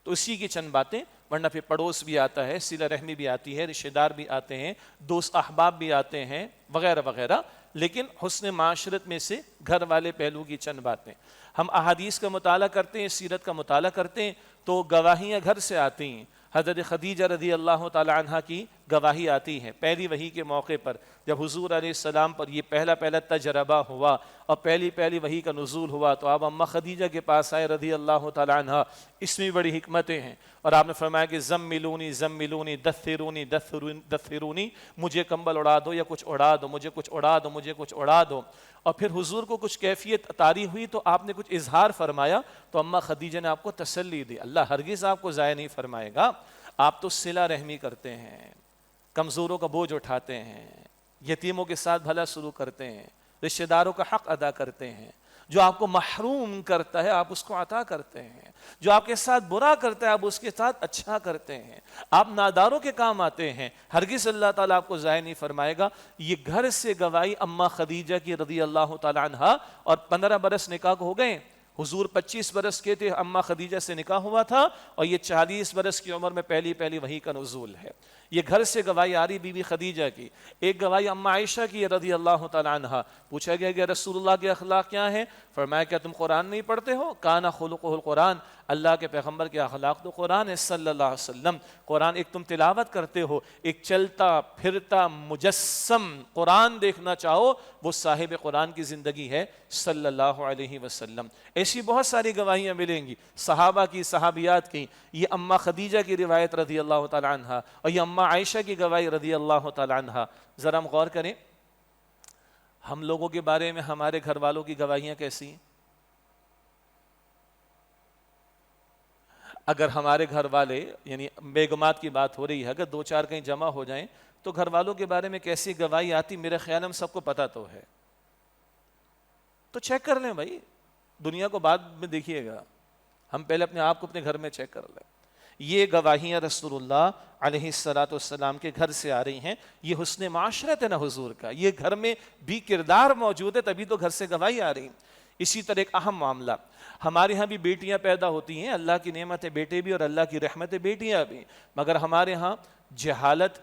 تو اسی کی چند باتیں. ورنہ پھر پڑوس بھی آتا ہے، صلہ رحمی بھی آتی ہے، رشتہ دار بھی آتے ہیں، دوست احباب بھی آتے ہیں، وغیرہ وغیرہ. لیکن حسن معاشرت میں سے گھر والے پہلو کی چند باتیں. ہم احادیث کا مطالعہ کرتے ہیں، سیرت کا مطالعہ کرتے ہیں تو گواہیاں گھر سے آتی ہیں. حضرت خدیجہ رضی اللہ تعالی عنہ کی گواہی آتی ہے پہلی وحی کے موقع پر، جب حضور علیہ السلام پر یہ پہلا تجربہ ہوا اور پہلی وحی کا نزول ہوا تو آپ اماں خدیجہ کے پاس آئے رضی اللہ تعالی عنہ. اس میں بڑی حکمتیں ہیں اور آپ نے فرمایا کہ زملونی زملونی دثرونی دثرونی، مجھے کمبل اڑا دو یا کچھ اڑا دو، مجھے کچھ اڑا دو، مجھے کچھ اڑا دو. اور پھر حضور کو کچھ کیفیت طاری ہوئی تو آپ نے کچھ اظہار فرمایا تو اماں خدیجہ نے آپ کو تسلی دی. اللہ ہرگز آپ کو ضائع نہیں فرمائے گا، آپ تو صلہ رحمی کرتے ہیں، کمزوروں کا بوجھ اٹھاتے ہیں، یتیموں کے ساتھ بھلا سلوک کرتے ہیں، رشتہ داروں کا حق ادا کرتے ہیں. جو آپ کو محروم کرتا ہے آپ اس کو عطا کرتے ہیں، جو آپ کے ساتھ برا کرتا ہے آپ اس کے ساتھ اچھا کرتے ہیں، آپ ناداروں کے کام آتے ہیں. ہرگز اللہ تعالیٰ آپ کو ضائع نہیں فرمائے گا. یہ گھر سے گواہی اماں خدیجہ کی رضی اللہ تعالی عنہا. اور 15 برس نکاح کو ہو گئے. حضور 25 برس کے تھے، اماں خدیجہ سے نکاح ہوا تھا اور یہ 40 برس کی عمر میں پہلی وحی کا نزول ہے. یہ گھر سے گواہی آ رہی بی بی خدیجہ کی. ایک گواہی اماں عائشہ کی رضی اللہ تعالی عنہا. پوچھا گیا کہ رسول اللہ کے اخلاق کیا ہیں؟ فرمایا کیا تم قرآن نہیں پڑھتے ہو؟ کانا خلقہ القرآن، اللہ کے پیغمبر کے اخلاق تو قرآن ہے صلی اللہ علیہ وسلم. قرآن ایک تم تلاوت کرتے ہو، ایک چلتا پھرتا مجسم قرآن دیکھنا چاہو وہ صاحب قرآن کی زندگی ہے صلی اللہ علیہ وسلم. ایسی بہت ساری گواہیاں ملیں گی صحابہ کی، صحابیات کی. یہ اماں خدیجہ کی روایت رضی اللہ تعالی عنہا اور یہ اماں عائشہ کی گواہی رضی اللہ تعالی عنہا. ذرا ہم غور کریں ہم لوگوں کے بارے میں ہمارے گھر والوں کی گواہیاں کیسی ہیں؟ اگر ہمارے گھر والے یعنی بیگمات کی بات ہو رہی ہے، اگر 2-4 کہیں جمع ہو جائیں تو گھر والوں کے بارے میں کیسی گواہی آتی میرے خیال ہم سب کو پتہ تو ہے. تو چیک کر لیں بھائی، دنیا کو بعد میں دیکھیے گا، ہم پہلے اپنے آپ کو اپنے گھر میں چیک کر لیں. یہ گواہیاں رسول اللہ علیہ الصلوۃ والسلام کے گھر سے آ رہی ہیں. یہ حسن معاشرت ہے نا حضور کا، یہ گھر میں بھی کردار موجود ہے تبھی تو گھر سے گواہی آ رہی. اسی طرح ایک اہم معاملہ، ہمارے ہاں بھی بیٹیاں پیدا ہوتی ہیں، اللہ کی نعمت ہے بیٹے بھی اور اللہ کی رحمت ہے بیٹیاں بھی، مگر ہمارے ہاں جہالت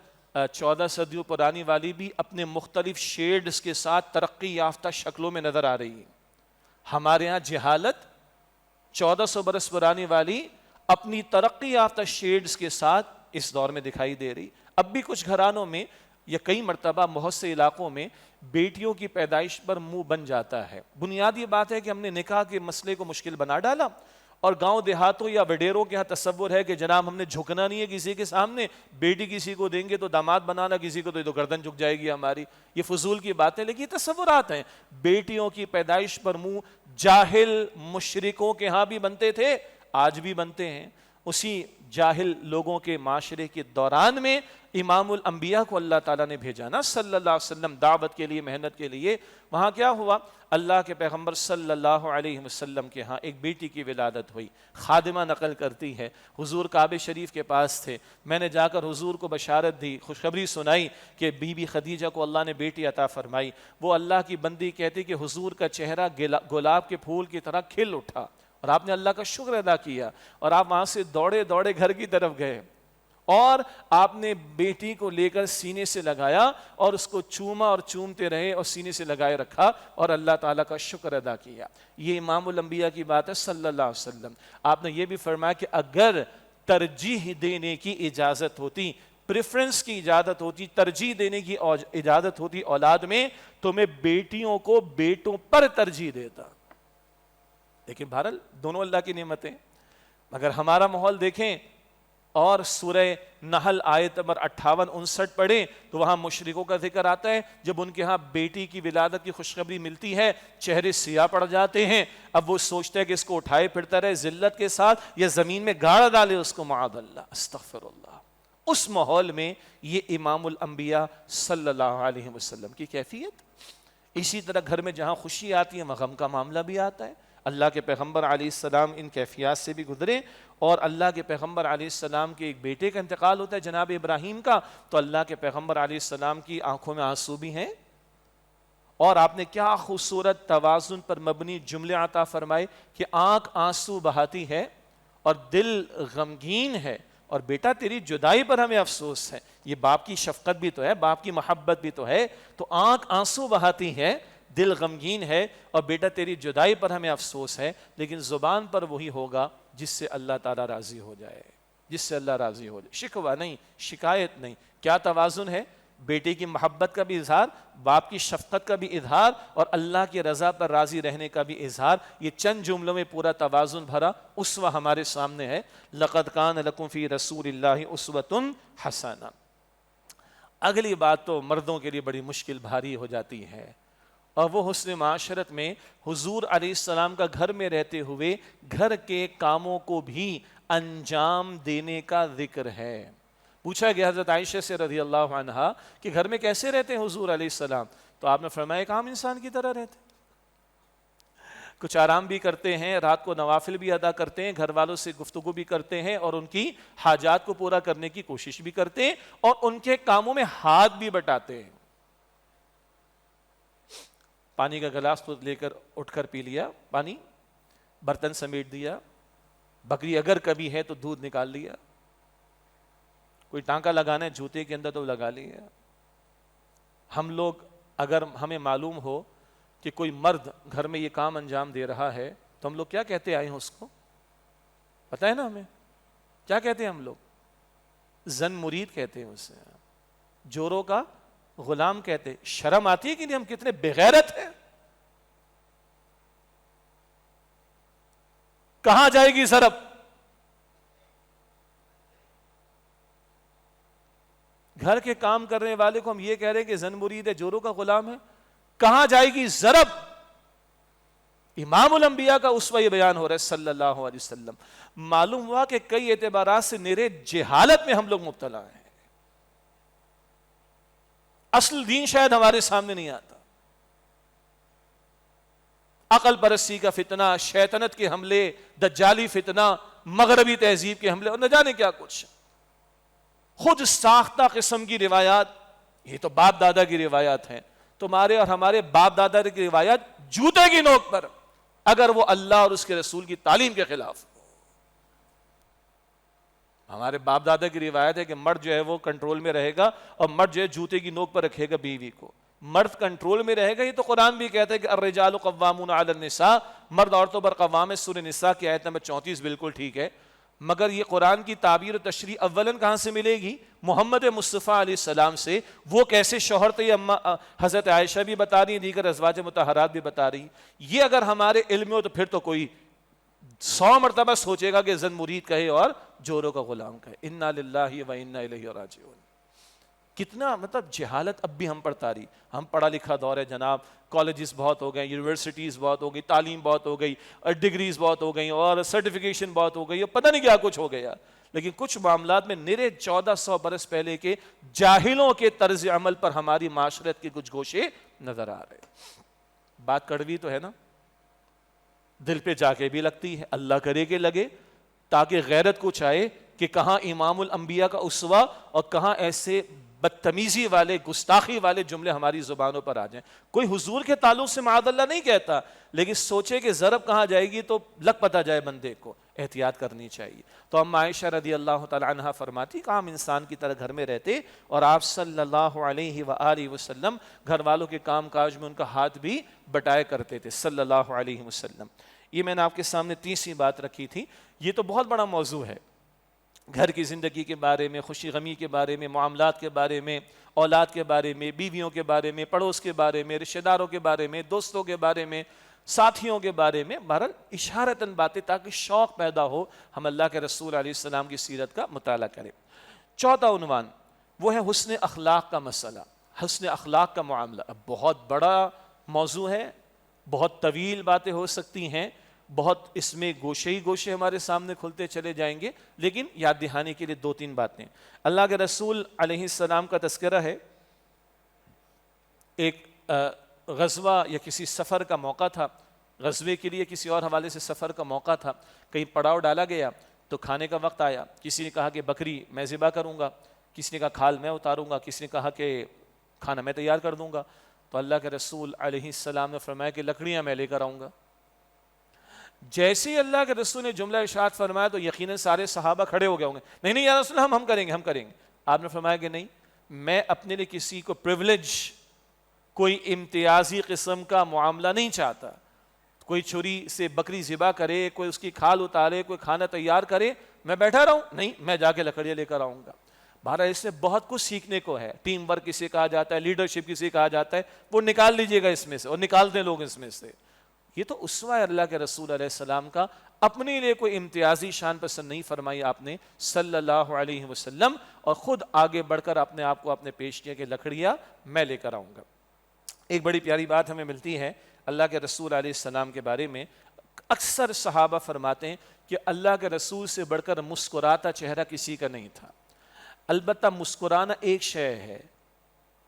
14 صدیوں پرانی والی بھی اپنے مختلف شیڈز کے ساتھ ترقی یافتہ شکلوں میں نظر آ رہی ہے. ہمارے ہاں جہالت 1400 برس پرانی والی اپنی ترقی یافتہ شیڈز کے ساتھ اس دور میں دکھائی دے رہی. اب بھی کچھ گھرانوں میں یا کئی مرتبہ بہت سے علاقوں میں بیٹیوں کی پیدائش پر منہ بن جاتا ہے. بنیادی بات ہے کہ ہم نے نکاح کے مسئلے کو مشکل بنا ڈالا اور گاؤں دیہاتوں یا وڈیروں کے ہاں تصور ہے کہ جناب ہم نے جھکنا نہیں ہے کسی کے سامنے، بیٹی کسی کو دیں گے تو داماد بنانا کسی کو تو گردن جھک جائے گی ہماری. یہ فضول کی باتیں لیکن یہ تصورات ہیں. بیٹیوں کی پیدائش پر منہ جاہل مشرکوں کے ہاں بھی بنتے تھے، آج بھی بنتے ہیں. اسی جاہل لوگوں کے معاشرے کے دوران میں امام الانبیاء کو اللہ تعالیٰ نے بھیجا نا صلی اللہ علیہ وسلم دعوت کے لیے، محنت کے لیے. وہاں کیا ہوا؟ اللہ کے پیغمبر صلی اللہ علیہ وسلم کے ہاں ایک بیٹی کی ولادت ہوئی. خادمہ نقل کرتی ہے حضور کعبہ شریف کے پاس تھے، میں نے جا کر حضور کو بشارت دی، خوشخبری سنائی کہ بی بی خدیجہ کو اللہ نے بیٹی عطا فرمائی. وہ اللہ کی بندی کہتی کہ حضور کا چہرہ گلاب کے پھول کی طرح کھل اٹھا اور آپ نے اللہ کا شکر ادا کیا اور آپ وہاں سے دوڑے دوڑے گھر کی طرف گئے اور آپ نے بیٹی کو لے کر سینے سے لگایا اور اس کو چوما اور چومتے رہے اور سینے سے لگائے رکھا اور اللہ تعالیٰ کا شکر ادا کیا. یہ امام الانبیاء کی بات ہے صلی اللہ علیہ وسلم. آپ نے یہ بھی فرمایا کہ اگر ترجیح دینے کی اجازت ہوتی پریفرنس کی اجازت ہوتی، ترجیح دینے کی اجازت ہوتی اولاد میں، تو میں بیٹیوں کو بیٹوں پر ترجیح دیتا. لیکن بہرحال دونوں اللہ کی نعمتیں. مگر ہمارا ماحول دیکھیں اور سورہ نحل آیت نمبر 58-59 پڑھیں تو وہاں مشرکوں کا ذکر آتا ہے. جب ان کے ہاں بیٹی کی ولادت کی خوشخبری ملتی ہے چہرے سیاہ پڑ جاتے ہیں. اب وہ سوچتا ہے کہ اس کو اٹھائے پھرتا رہے ذلت کے ساتھ یا زمین میں گاڑ ڈالے اس کو، معاذ اللہ، استغفر اللہ. اس ماحول میں یہ امام الانبیاء صلی اللہ علیہ وسلم کی کیفیت. اسی طرح گھر میں جہاں خوشی آتی ہے وہاں غم کا معاملہ بھی آتا ہے. اللہ کے پیغمبر علیہ السلام ان کیفیات سے بھی گزرے، اور اللہ کے پیغمبر علیہ السلام کے ایک بیٹے کا انتقال ہوتا ہے جناب ابراہیم کا، تو اللہ کے پیغمبر علیہ السلام کی آنکھوں میں آنسو بھی ہیں. اور آپ نے کیا خوبصورت توازن پر مبنی جملے عطا فرمائے کہ آنکھ آنسو بہاتی ہے اور دل غمگین ہے، اور بیٹا تیری جدائی پر ہمیں افسوس ہے. یہ باپ کی شفقت بھی تو ہے، باپ کی محبت بھی تو ہے. تو آنکھ آنسو بہاتی ہے، دل غمگین ہے، اور بیٹا تیری جدائی پر ہمیں افسوس ہے، لیکن زبان پر وہی ہوگا جس سے اللہ تعالیٰ راضی ہو جائے، جس سے اللہ راضی ہو جائے. شکوہ نہیں، شکایت نہیں. کیا توازن ہے؟ بیٹے کی محبت کا بھی اظہار، باپ کی شفقت کا بھی اظہار، اور اللہ کی رضا پر راضی رہنے کا بھی اظہار. یہ چند جملوں میں پورا توازن بھرا اسوہ ہمارے سامنے ہے. لقد کان لکم فی رسول اللہ اسوۃ حسنہ. اگلی بات تو مردوں کے لیے بڑی مشکل بھاری ہو جاتی ہے، اور وہ حسن معاشرت میں حضور علیہ السلام کا گھر میں رہتے ہوئے گھر کے کاموں کو بھی انجام دینے کا ذکر ہے. پوچھا گیا حضرت عائشہ سے رضی اللہ عنہا کہ گھر میں کیسے رہتے ہیں حضور علیہ السلام؟ تو آپ نے فرمایا ایک عام انسان کی طرح رہتے، کچھ آرام بھی کرتے ہیں، رات کو نوافل بھی ادا کرتے ہیں، گھر والوں سے گفتگو بھی کرتے ہیں، اور ان کی حاجات کو پورا کرنے کی کوشش بھی کرتے ہیں، اور ان کے کاموں میں ہاتھ بھی بٹاتے ہیں. پانی کا گلاس تو لے کر اٹھ کر پی لیا پانی، برتن سمیٹ دیا، بکری اگر کبھی ہے تو دودھ نکال لیا، کوئی ٹانکا لگانا ہے جوتے کے اندر تو لگا لیا. ہم لوگ اگر ہمیں معلوم ہو کہ کوئی مرد گھر میں یہ کام انجام دے رہا ہے تو ہم لوگ کیا کہتے آئے ہیں اس کو؟ پتہ ہے نا ہمیں کیا کہتے ہیں ہم لوگ؟ زن مرید کہتے ہیں اسے، جوروں کا غلام کہتے. شرم آتی ہے کہ نہیں؟ ہم کتنے بغیرت ہیں. کہاں جائے گی ضرب؟ گھر کے کام کرنے والے کو ہم یہ کہہ رہے ہیں کہ زن مرید ہے، جوروں کا غلام ہے. کہاں جائے گی ضرب؟ امام الانبیاء کا اسوہ یہ بیان ہو رہا ہے صلی اللہ علیہ وسلم. معلوم ہوا کہ کئی اعتبارات سے نرے جہالت میں ہم لوگ مبتلا ہیں. اصل دین شاید ہمارے سامنے نہیں آتا. عقل پرستی کا فتنہ، شیطنت کے حملے، دجالی فتنہ، مغربی تہذیب کے حملے، اور نہ جانے کیا کچھ. خود ساختہ قسم کی روایات، یہ تو باپ دادا کی روایات ہیں. تمہارے اور ہمارے باپ دادا کی روایات جوتے کی نوک پر، اگر وہ اللہ اور اس کے رسول کی تعلیم کے خلاف. ہمارے باپ دادا کی روایت ہے کہ مرد جو ہے وہ کنٹرول میں رہے گا، اور مرد جو ہے جوتے کی نوک پر رکھے گا بیوی کو. مرد کنٹرول میں رہے گا، یہ تو قرآن بھی کہتا ہے کہ الرجال قوامون علی النساء، مرد عورتوں پر قوام ہے. سورہ نساء کی آیت نمبر 34 بالکل ٹھیک ہے. مگر یہ قرآن کی تعبیر و تشریح اولاً کہاں سے ملے گی؟ محمد مصطفیٰ علیہ السلام سے. وہ کیسے شوہر تھے یہ حضرت عائشہ بھی بتا رہی ہیں، دیگر ازواج مطہرات بھی بتا رہی. یہ اگر ہمارے علم میں ہو تو پھر تو کوئی 100 مرتبہ سوچے گا کہ زن مرید کہے اور جوروں کا غلام کہے. انا للہ و انا الیہ راجعون. کتنا مطلب جہالت اب بھی ہم پر طاری. ہم پڑھا لکھا دور ہے جناب، کالجز بہت ہو گئے، یونیورسٹیز بہت ہو گئی، تعلیم بہت ہو گئی، اور ڈگریز بہت ہو گئی، اور سرٹیفکیشن بہت ہو گئی، اور پتہ نہیں کیا کچھ ہو گیا. لیکن کچھ معاملات میں نرے 1400 برس پہلے کے جاہلوں کے طرز عمل پر ہماری معاشرت کے کچھ گوشے نظر آ رہے. بات کڑوی تو ہے نا، دل پہ جا کے بھی لگتی ہے. اللہ کرے کہ لگے، تاکہ غیرت کچھ آئے کہ کہاں امام الانبیاء کا اسوہ اور کہاں ایسے بدتمیزی والے، گستاخی والے جملے ہماری زبانوں پر آ جائیں. کوئی حضور کے تعلق سے معاذ اللہ نہیں کہتا، لیکن سوچے کہ ضرب کہاں جائے گی تو لگ پتہ جائے بندے کو. احتیاط کرنی چاہیے. تو ام عائشہ رضی اللہ تعالی عنہ فرماتی کہ عام انسان کی طرح گھر میں رہتے، اور آپ صلی اللہ علیہ وآلہ وسلم گھر والوں کے کام کاج میں ان کا ہاتھ بھی بٹایا کرتے تھے صلی اللہ علیہ وسلم. یہ میں نے آپ کے سامنے تیسری بات رکھی تھی. یہ تو بہت بڑا موضوع ہے، گھر کی زندگی کے بارے میں، خوشی غمی کے بارے میں، معاملات کے بارے میں، اولاد کے بارے میں، بیویوں کے بارے میں، پڑوس کے بارے میں، رشتہ داروں کے بارے میں، دوستوں کے بارے میں، ساتھیوں کے بارے میں، بہرحال اشارتاً باتیں، تاکہ شوق پیدا ہو ہم اللہ کے رسول علیہ السلام کی سیرت کا مطالعہ کریں۔ چوتھا عنوان وہ ہے حسن اخلاق کا مسئلہ، حسن اخلاق کا معاملہ۔ اب بہت بڑا موضوع ہے، بہت طویل باتیں ہو سکتی ہیں، بہت اس میں گوشے ہی گوشے ہمارے سامنے کھلتے چلے جائیں گے، لیکن یاد دہانے کے لیے دو تین باتیں۔ اللہ کے رسول علیہ السلام کا تذکرہ ہے، ایک غزوہ یا کسی سفر کا موقع تھا، غزوے کے لیے کسی اور حوالے سے سفر کا موقع تھا، کہیں پڑاؤ ڈالا گیا تو کھانے کا وقت آیا، کسی نے کہا کہ بکری میں ذبح کروں گا، کسی نے کہا کھال میں اتاروں گا، کسی نے کہا کہ کھانا میں تیار کر دوں گا، تو اللہ کے رسول علیہ السلام نے فرمایا کہ لکڑیاں میں لے کر آؤں گا۔ جیسے ہی اللہ کے رسول نے جملہ ارشاد فرمایا تو یقیناً سارے صحابہ کھڑے ہو گئے ہوں گے، نہیں نہیں یا رسول ہم کریں گے۔ آپ نے فرمایا کہ نہیں، میں اپنے لیے کسی کو پریولیج، کوئی امتیازی قسم کا معاملہ نہیں چاہتا، کوئی چھری سے بکری ذبح کرے، کوئی اس کی کھال اتارے، کوئی کھانا تیار کرے، میں بیٹھا رہوں، نہیں، میں جا کے لکڑیاں لے کر آؤں گا۔ بہرحال اس سے بہت کچھ سیکھنے کو ہے، ٹیم ورک کسے کہا جاتا ہے، لیڈرشپ کسے کہا جاتا ہے، وہ نکال لیجئے گا اس میں سے، اور نکالتے لوگ اس میں سے۔ یہ تو اسوہ ہے اللہ کے رسول علیہ السلام کا، اپنے لیے کوئی امتیازی شان پسند نہیں فرمائی آپ نے صلی اللہ علیہ وسلم، اور خود آگے بڑھ کر اپنے آپ کو آپ نے پیش کیا کہ لکڑیاں میں لے کر آؤں گا۔ ایک بڑی پیاری بات ہمیں ملتی ہے اللہ کے رسول علیہ السلام کے بارے میں، اکثر صحابہ فرماتے ہیں کہ اللہ کے رسول سے بڑھ کر مسکراتا چہرہ کسی کا نہیں تھا۔ البتہ مسکرانا ایک شے ہے،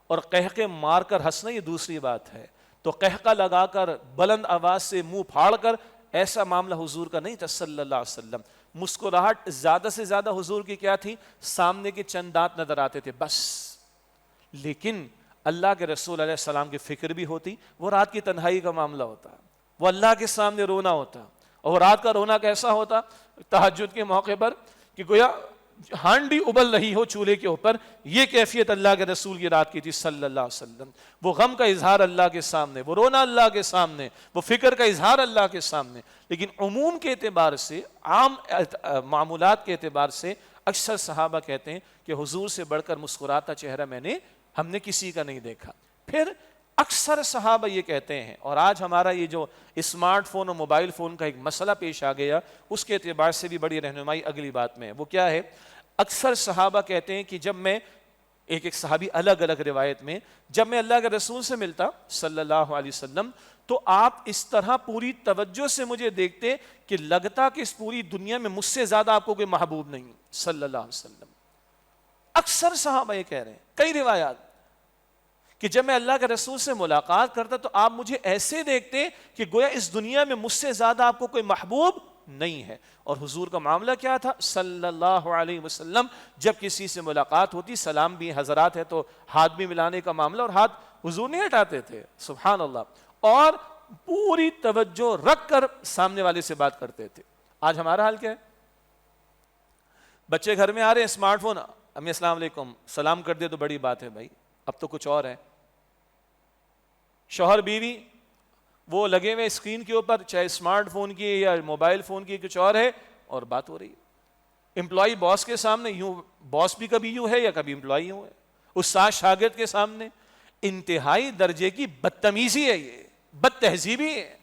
اور قہقہ مار کر ہنسنا یہ دوسری بات ہے۔ تو قہقہ لگا کر بلند آواز سے منہ پھاڑ کر ایسا معاملہ حضور کا نہیں تھا صلی اللہ علیہ وسلم۔ مسکراہٹ زیادہ سے زیادہ حضور کی کیا تھی؟ سامنے کے چند دانت نظر آتے تھے بس، لیکن اللہ کے رسول علیہ السلام کی فکر بھی ہوتی۔ وہ رات کی تنہائی کا معاملہ ہوتا، وہ اللہ کے سامنے رونا ہوتا، اور رات کا رونا کیسا ہوتا؟ تہجد کے موقع پر کہ گویا ہانڈی ابل رہی ہو چولہے کے اوپر، یہ کیفیت اللہ کے رسول کی رات کی تھی صلی اللہ علیہ وسلم۔ وہ غم کا اظہار اللہ کے سامنے، وہ رونا اللہ کے سامنے، وہ فکر کا اظہار اللہ کے سامنے۔ لیکن عموم کے اعتبار سے، عام معمولات کے اعتبار سے، اکثر صحابہ کہتے ہیں کہ حضور سے بڑھ کر مسکراتا چہرہ ہم نے کسی کا نہیں دیکھا۔ پھر اکثر صحابہ یہ کہتے ہیں، اور آج ہمارا یہ جو اسمارٹ فون اور موبائل فون کا ایک مسئلہ پیش آ گیا، اس کے اعتبار سے بھی بڑی رہنمائی اگلی بات میں ہے۔ وہ کیا ہے؟ اکثر صحابہ کہتے ہیں کہ جب میں ایک صحابی الگ الگ روایت میں، جب میں اللہ کے رسول سے ملتا صلی اللہ علیہ وسلم تو آپ اس طرح پوری توجہ سے مجھے دیکھتے کہ لگتا کہ اس پوری دنیا میں مجھ سے زیادہ آپ کو کوئی محبوب نہیں صلی اللہ علیہ وسلم۔ اکثر صحابہ یہ کہہ رہے ہیں، کئی روایات، کہ جب میں اللہ کے رسول سے ملاقات کرتا تو آپ مجھے ایسے دیکھتے کہ گویا اس دنیا میں مجھ سے زیادہ آپ کو کوئی محبوب نہیں ہے۔ اور حضور کا معاملہ کیا تھا صلی اللہ علیہ وسلم؟ جب کسی سے ملاقات ہوتی، سلام بھی حضرات ہے تو ہاتھ بھی ملانے کا معاملہ، اور ہاتھ حضور نہیں ہٹاتے تھے، سبحان اللہ، اور پوری توجہ رکھ کر سامنے والے سے بات کرتے تھے۔ آج ہمارا حال کیا ہے؟ بچے گھر میں آ رہے ہیں، اسمارٹ فون، امی السلام علیکم، سلام کر دے تو بڑی بات ہے بھائی، اب تو کچھ اور ہے۔ شوہر بیوی وہ لگے ہوئے اسکرین کے اوپر، چاہے اسمارٹ فون کی یا موبائل فون کی، کچھ اور ہے اور بات ہو رہی ہے۔ امپلائی باس کے سامنے یوں، باس بھی کبھی یوں ہے یا کبھی امپلائی یوں ہے۔ استاد شاگرد کے سامنے انتہائی درجے کی بدتمیزی ہے، یہ بد تہذیبی ہے۔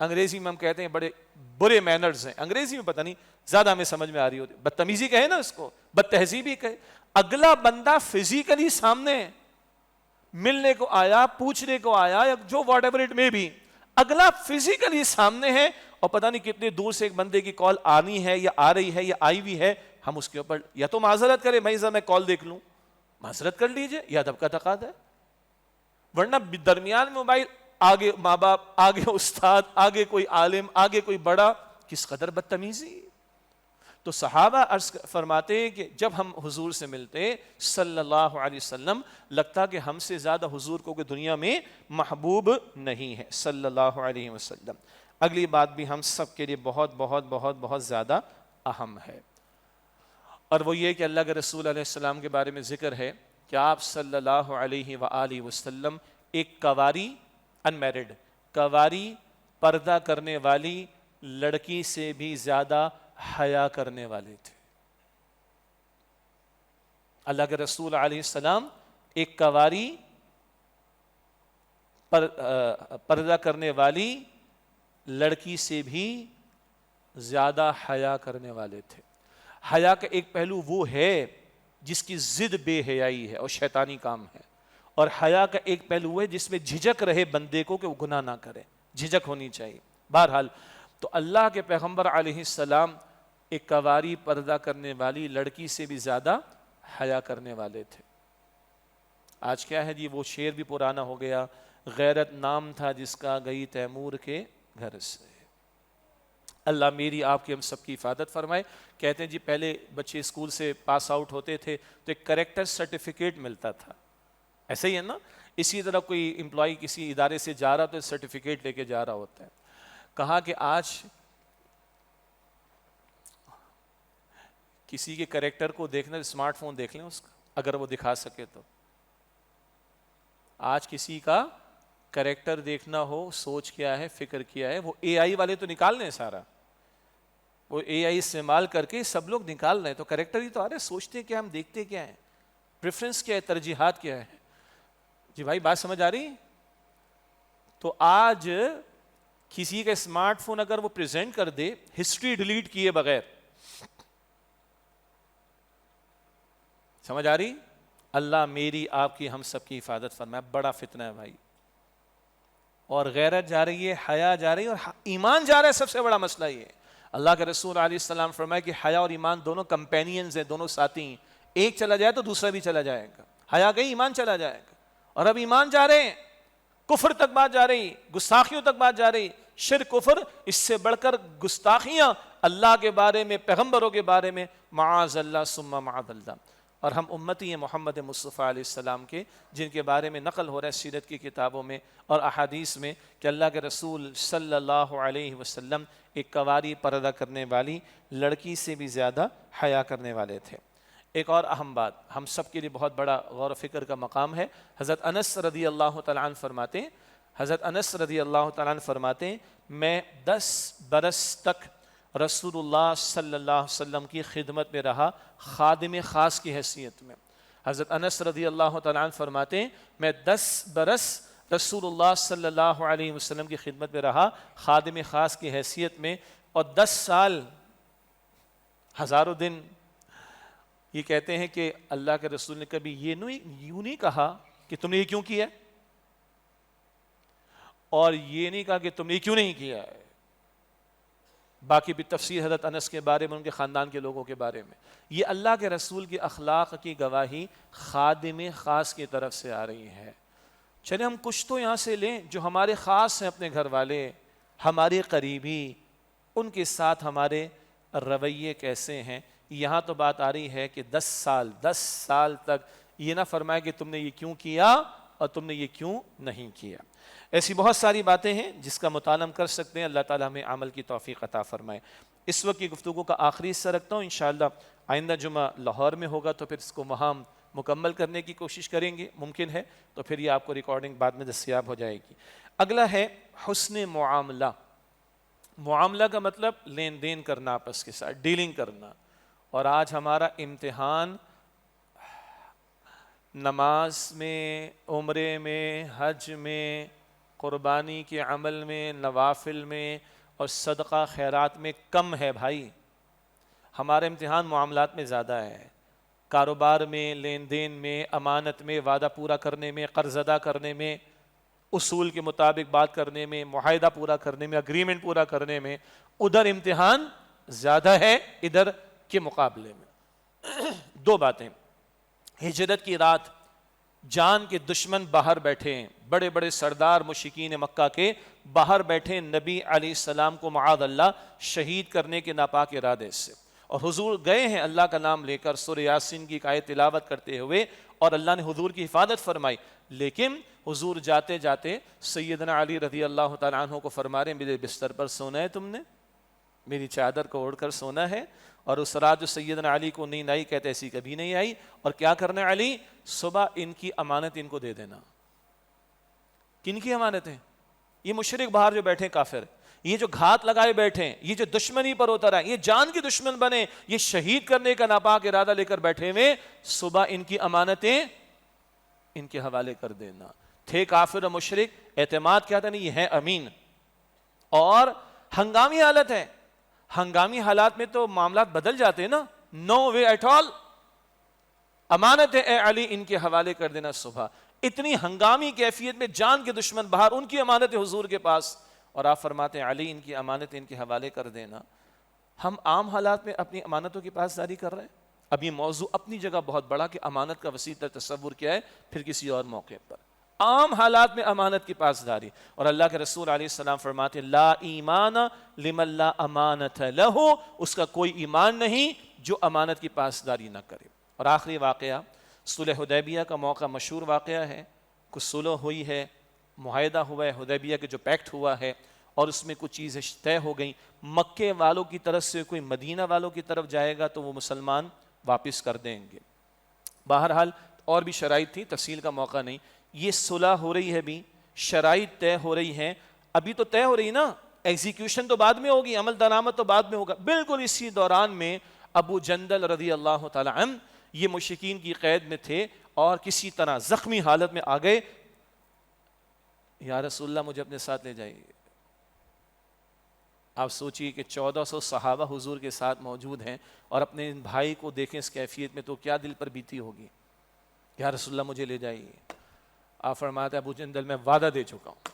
انگریزی میں ہم کہتے ہیں بڑے برے مینرز ہیں، انگریزی میں پتہ نہیں زیادہ ہمیں سمجھ میں آ رہی ہوتی، بدتمیزی کہے نا اس کو، بد تہذیبی کہے۔ اگلا بندہ فزیکلی سامنے ہے، ملنے کو آیا، پوچھنے کو آیا، یا جو واٹ ایور اٹ میں بھی، اگلا فزیکلی سامنے ہے، اور پتہ نہیں کتنے دور سے ایک بندے کی کال آنی ہے یا آ رہی ہے یا آئی ہوئی ہے، ہم اس کے اوپر یا تو معذرت کریں، بھائی ذرا میں کال دیکھ لوں، معذرت کر لیجئے، یا ادب کا تقاضا ہے۔ ورنہ درمیان میں موبائل، آگے ماں باپ، آگے استاد، آگے کوئی عالم، آگے کوئی بڑا، کس قدر بدتمیزی۔ تو صحابہ عرض فرماتے ہیں کہ جب ہم حضور سے ملتے صلی اللہ علیہ وسلم، لگتا کہ ہم سے زیادہ حضور کو دنیا میں محبوب نہیں ہے صلی اللہ علیہ وسلم۔ اگلی بات بھی ہم سب کے لیے بہت بہت بہت بہت زیادہ اہم ہے، اور وہ یہ کہ اللہ کے رسول علیہ السلام کے بارے میں ذکر ہے کہ آپ صلی اللہ علیہ وآلہ وسلم ایک کواری، انمیرڈ کواری، پردہ کرنے والی لڑکی سے بھی زیادہ حیا کرنے والے تھے۔ اللہ کے رسول علیہ السلام ایک کواری پردہ کرنے والی لڑکی سے بھی زیادہ حیا کرنے والے تھے. حیا کا ایک پہلو وہ ہے جس کی ضد بے حیائی ہے اور شیطانی کام ہے, اور حیا کا ایک پہلو ہے جس میں جھجک رہے بندے کو کہ وہ گناہ نہ کرے, جھجک ہونی چاہیے. بہرحال تو اللہ کے پیغمبر علیہ السلام ایک کواری پردہ کرنے والی لڑکی سے بھی زیادہ حیا کرنے والے تھے. آج کیا ہے جی, وہ شعر بھی پرانا ہو گیا, غیرت نام تھا جس کا گئی تیمور کے گھر سے. اللہ میری آپ کی ہم سب کی حفاظت فرمائے. کہتے ہیں جی پہلے بچے اسکول سے پاس آؤٹ ہوتے تھے تو ایک کریکٹر سرٹیفکیٹ ملتا تھا, ایسا ہی ہے نا. اسی طرح کوئی امپلائی کسی ادارے سے جا رہا تو سرٹیفکیٹ لے کے جا رہا ہوتا ہے. کہا کہ آج کسی کے کریکٹر کو دیکھنا, اسمارٹ فون دیکھ لیں اس کا, اگر وہ دکھا سکے تو. آج کسی کا کریکٹر دیکھنا ہو, سوچ کیا ہے, فکر کیا ہے, وہ اے آئی والے تو نکال لیں سارا, وہ اے آئی استعمال کر کے سب لوگ نکال رہے ہیں, تو کریکٹر ہی تو آ رہے ہیں. سوچتے کیا, ہم دیکھتے کیا ہیں, پریفرنس کیا ہے, ترجیحات کیا ہے. جی بھائی بات سمجھ آ رہی؟ تو آج کسی کا اسمارٹ فون اگر وہ پریزنٹ کر دے ہسٹری ڈیلیٹ کیے بغیر, سمجھ آ رہی؟ اللہ میری آپ کی ہم سب کی حفاظت فرمائے. بڑا فتنہ ہے بھائی, اور غیرت جا رہی ہے, حیا جا رہی ہے, اور ایمان جا رہا ہے. سب سے بڑا مسئلہ یہ ہے. اللہ کے رسول علیہ السلام فرمائے کہ حیا اور ایمان دونوں کمپینینز ہیں, دونوں ساتھی ہیں. ایک چلا جائے تو دوسرا بھی چلا جائے گا. حیا گئی, ایمان چلا جائے گا. اور اب ایمان جا رہے ہیں, کفر تک بات جا رہی, گستاخیوں تک بات جا رہی. شرک, کفر, اس سے بڑھ کر گستاخیاں اللہ کے بارے میں, پیغمبروں کے بارے میں, معاذ اللہ ثم معاذ اللہ. اور ہم امتی ہیں محمد مصطفیٰ علیہ السلام کے, جن کے بارے میں نقل ہو رہا ہے سیرت کی کتابوں میں اور احادیث میں کہ اللہ کے رسول صلی اللہ علیہ وسلم ایک کواری پردہ کرنے والی لڑکی سے بھی زیادہ حیا کرنے والے تھے. ایک اور اہم بات ہم سب کے لیے بہت بڑا غور و فکر کا مقام ہے. حضرت انس رضی اللہ تعالیٰ عنہ فرماتے ہیں, حضرت انس رضی اللہ تعالیٰ عنہ فرماتے ہیں, میں 10 برس تک رسول اللہ صلی اللہ علیہ وسلم کی خدمت میں رہا, خادم خاص کی حیثیت میں. حضرت انس رضی اللہ تعالیٰ عنہ فرماتے ہیں, میں 10 برس رسول اللہ صلی اللہ علیہ وسلم کی خدمت میں رہا, خادم خاص کی حیثیت میں, اور 10 سال ہزاروں دن. یہ کہتے ہیں کہ اللہ کے رسول نے کبھی یوں نہیں کہا کہ تم نے یہ کیوں کیا, اور یہ نہیں کہا کہ تم نے یہ کیوں نہیں کیا ہے. باقی بھی تفسیر حضرت انس کے بارے میں, ان کے خاندان کے لوگوں کے بارے میں. یہ اللہ کے رسول کی اخلاق کی گواہی خادم خاص کی طرف سے آ رہی ہے. چلیں ہم کچھ تو یہاں سے لیں جو ہمارے خاص ہیں, اپنے گھر والے, ہمارے قریبی, ان کے ساتھ ہمارے رویے کیسے ہیں. یہاں تو بات آ رہی ہے کہ 10 سال تک یہ نہ فرمائے کہ تم نے یہ کیوں کیا اور تم نے یہ کیوں نہیں کیا. ایسی بہت ساری باتیں ہیں جس کا مطالعہ کر سکتے ہیں. اللہ تعالیٰ ہمیں عمل کی توفیق عطا فرمائے. اس وقت کی گفتگو کا آخری حصہ رکھتا ہوں, انشاءاللہ آئندہ جمعہ لاہور میں ہوگا تو پھر اس کو وہاں مکمل کرنے کی کوشش کریں گے, ممکن ہے تو پھر یہ آپ کو ریکارڈنگ بعد میں دستیاب ہو جائے گی. اگلا ہے حسن معاملہ. معاملہ کا مطلب لین دین کرنا, آپس کے ساتھ ڈیلنگ کرنا. اور آج ہمارا امتحان نماز میں, عمرے میں, حج میں, قربانی کے عمل میں, نوافل میں اور صدقہ خیرات میں کم ہے بھائی. ہمارا امتحان معاملات میں زیادہ ہے, کاروبار میں, لین دین میں, امانت میں, وعدہ پورا کرنے میں, قرض ادا کرنے میں, اصول کے مطابق بات کرنے میں, معاہدہ پورا کرنے میں, اگریمنٹ پورا کرنے میں. ادھر امتحان زیادہ ہے ادھر کے مقابلے میں. 2 باتیں. ہجرت کی رات جان کے دشمن باہر بیٹھے ہیں, بڑے بڑے سردار مشرکین مکہ کے باہر بیٹھے, نبی علیہ السلام کو معاذ اللہ شہید کرنے کے ناپاک ارادے سے. اور حضور گئے ہیں اللہ کا نام لے کر سورہ یاسین کی آیت تلاوت کرتے ہوئے, اور اللہ نے حضور کی حفاظت فرمائی. لیکن حضور جاتے جاتے سیدنا علی رضی اللہ تعالیٰ عنہ کو فرما رہے ہیں, میرے بستر پر سونا ہے تم نے, میری چادر کو اوڑھ کر سونا ہے. اور اس رات جو سیدنا علی کو نیند آئی, کہتے ایسی کبھی نہیں آئی. اور کیا کرنا ہے علی, صبح ان کی امانت ان کو دے دینا. کن کی امانت ہے؟ یہ مشرک باہر جو بیٹھے کافر, یہ جو گھات لگائے بیٹھے ہیں، یہ جو دشمنی پر اتر آئے، یہ جان کی دشمن بنے، یہ شہید کرنے کا ناپاک ارادہ لے کر بیٹھے ہوئے، صبح ان کی امانتیں ان کے حوالے کر دینا۔ تھے کافر و مشرک، اعتماد کیا تھا؟ نہیں، یہ ہے امین، اور ہنگامی حالت ہے۔ ہنگامی حالات میں تو معاملات بدل جاتے ہیں نا، نو وے ایٹ آل، امانت اے علی ان کے حوالے کر دینا صبح۔ اتنی ہنگامی کیفیت میں جان کے دشمن باہر، ان کی امانت حضور کے پاس، اور آپ فرماتے ہیں علی ان کی امانت ان کے حوالے کر دینا۔ ہم عام حالات میں اپنی امانتوں کی پاسداری کر رہے ہیں؟ اب یہ موضوع اپنی جگہ بہت بڑا کہ امانت کا وسیع تر تصور کیا ہے، پھر کسی اور موقع پر۔ عام حالات میں امانت کی پاسداری، اور اللہ کے رسول علیہ السلام فرماتے ہیں لا ایمان لمن لا امانت لہ، اس کا کوئی ایمان نہیں جو امانت کی پاسداری نہ کرے۔ اور آخری واقعہ صلح حدیبیہ کا موقع، مشہور واقعہ ہے۔ کچھ صلح ہوئی ہے، معاہدہ ہوا ہے، حدیبیہ کے جو پیکٹ ہوا ہے، اور اس میں کچھ چیزیں طے ہو گئیں۔ مکے والوں کی طرف سے کوئی مدینہ والوں کی طرف جائے گا تو وہ مسلمان واپس کر دیں گے۔ بہرحال اور بھی شرائط تھی، تفصیل کا موقع نہیں۔ یہ صلح ہو رہی ہے، بھی شرائط طے ہو رہی ہیں، ابھی تو طے ہو رہی نا، ایگزیکیوشن تو بعد میں ہوگی، عمل درآمد تو بعد میں ہوگا۔ بالکل اسی دوران میں ابو جندل رضی اللہ تعالی عنہ یہ مشرکین کی قید میں تھے، اور کسی طرح زخمی حالت میں آ گئے، یا رسول اللہ مجھے اپنے ساتھ لے جائیے۔ آپ سوچئے کہ 1400 صحابہ حضور کے ساتھ موجود ہیں، اور اپنے بھائی کو دیکھیں اس کیفیت میں، تو کیا دل پر بیتی ہوگی؟ یا رسول اللہ مجھے لے جائیے۔ آپ فرماتے ہیں ابو جندل میں وعدہ دے چکا ہوں،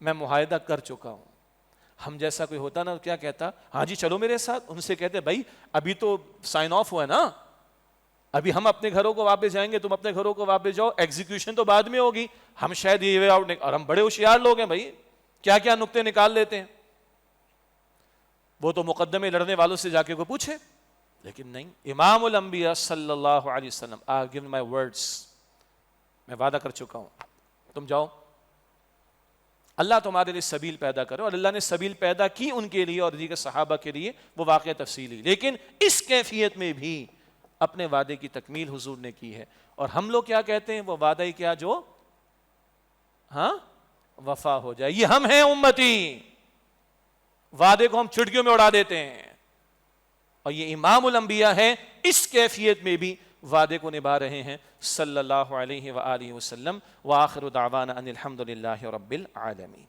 میں معاہدہ کر چکا ہوں۔ ہم جیسا کوئی ہوتا نا کیا کہتا؟ ہاں جی چلو میرے ساتھ۔ ان سے کہتے بھائی ابھی تو سائن آف ہوا ہے نا، ابھی ہم اپنے گھروں کو واپس جائیں گے، تم اپنے گھروں کو واپس جاؤ، ایگزیکیوشن تو بعد میں ہوگی۔ ہم شاید یہ وے آؤٹ، اور ہم بڑے ہوشیار لوگ ہیں بھائی، کیا کیا نقطے نکال لیتے ہیں۔ وہ تو مقدمے لڑنے والوں سے جا کے کو پوچھے، لیکن نہیں، امام الانبیاء صلی اللہ علیہ وسلم I give my words، میں وعدہ کر چکا ہوں، تم جاؤ، اللہ تمہارے لیے سبیل پیدا کرے۔ اور اللہ نے سبیل پیدا کی ان کے لیے اور دیگر صحابہ کے لیے، وہ واقعہ تفصیلی، لیکن اس کیفیت میں بھی اپنے وعدے کی تکمیل حضور نے کی ہے۔ اور ہم لوگ کیا کہتے ہیں؟ وہ وعدہ ہی کیا جو ہاں وفا ہو جائے۔ یہ ہم ہیں امتی، وعدے کو ہم چٹکیوں میں اڑا دیتے ہیں، اور یہ امام الانبیاء ہیں، اس کیفیت میں بھی وعدے کو نبھا رہے ہیں صلی اللہ علیہ وآلہ وسلم۔ وآخر دعوانا ان الحمد للہ رب العالمین۔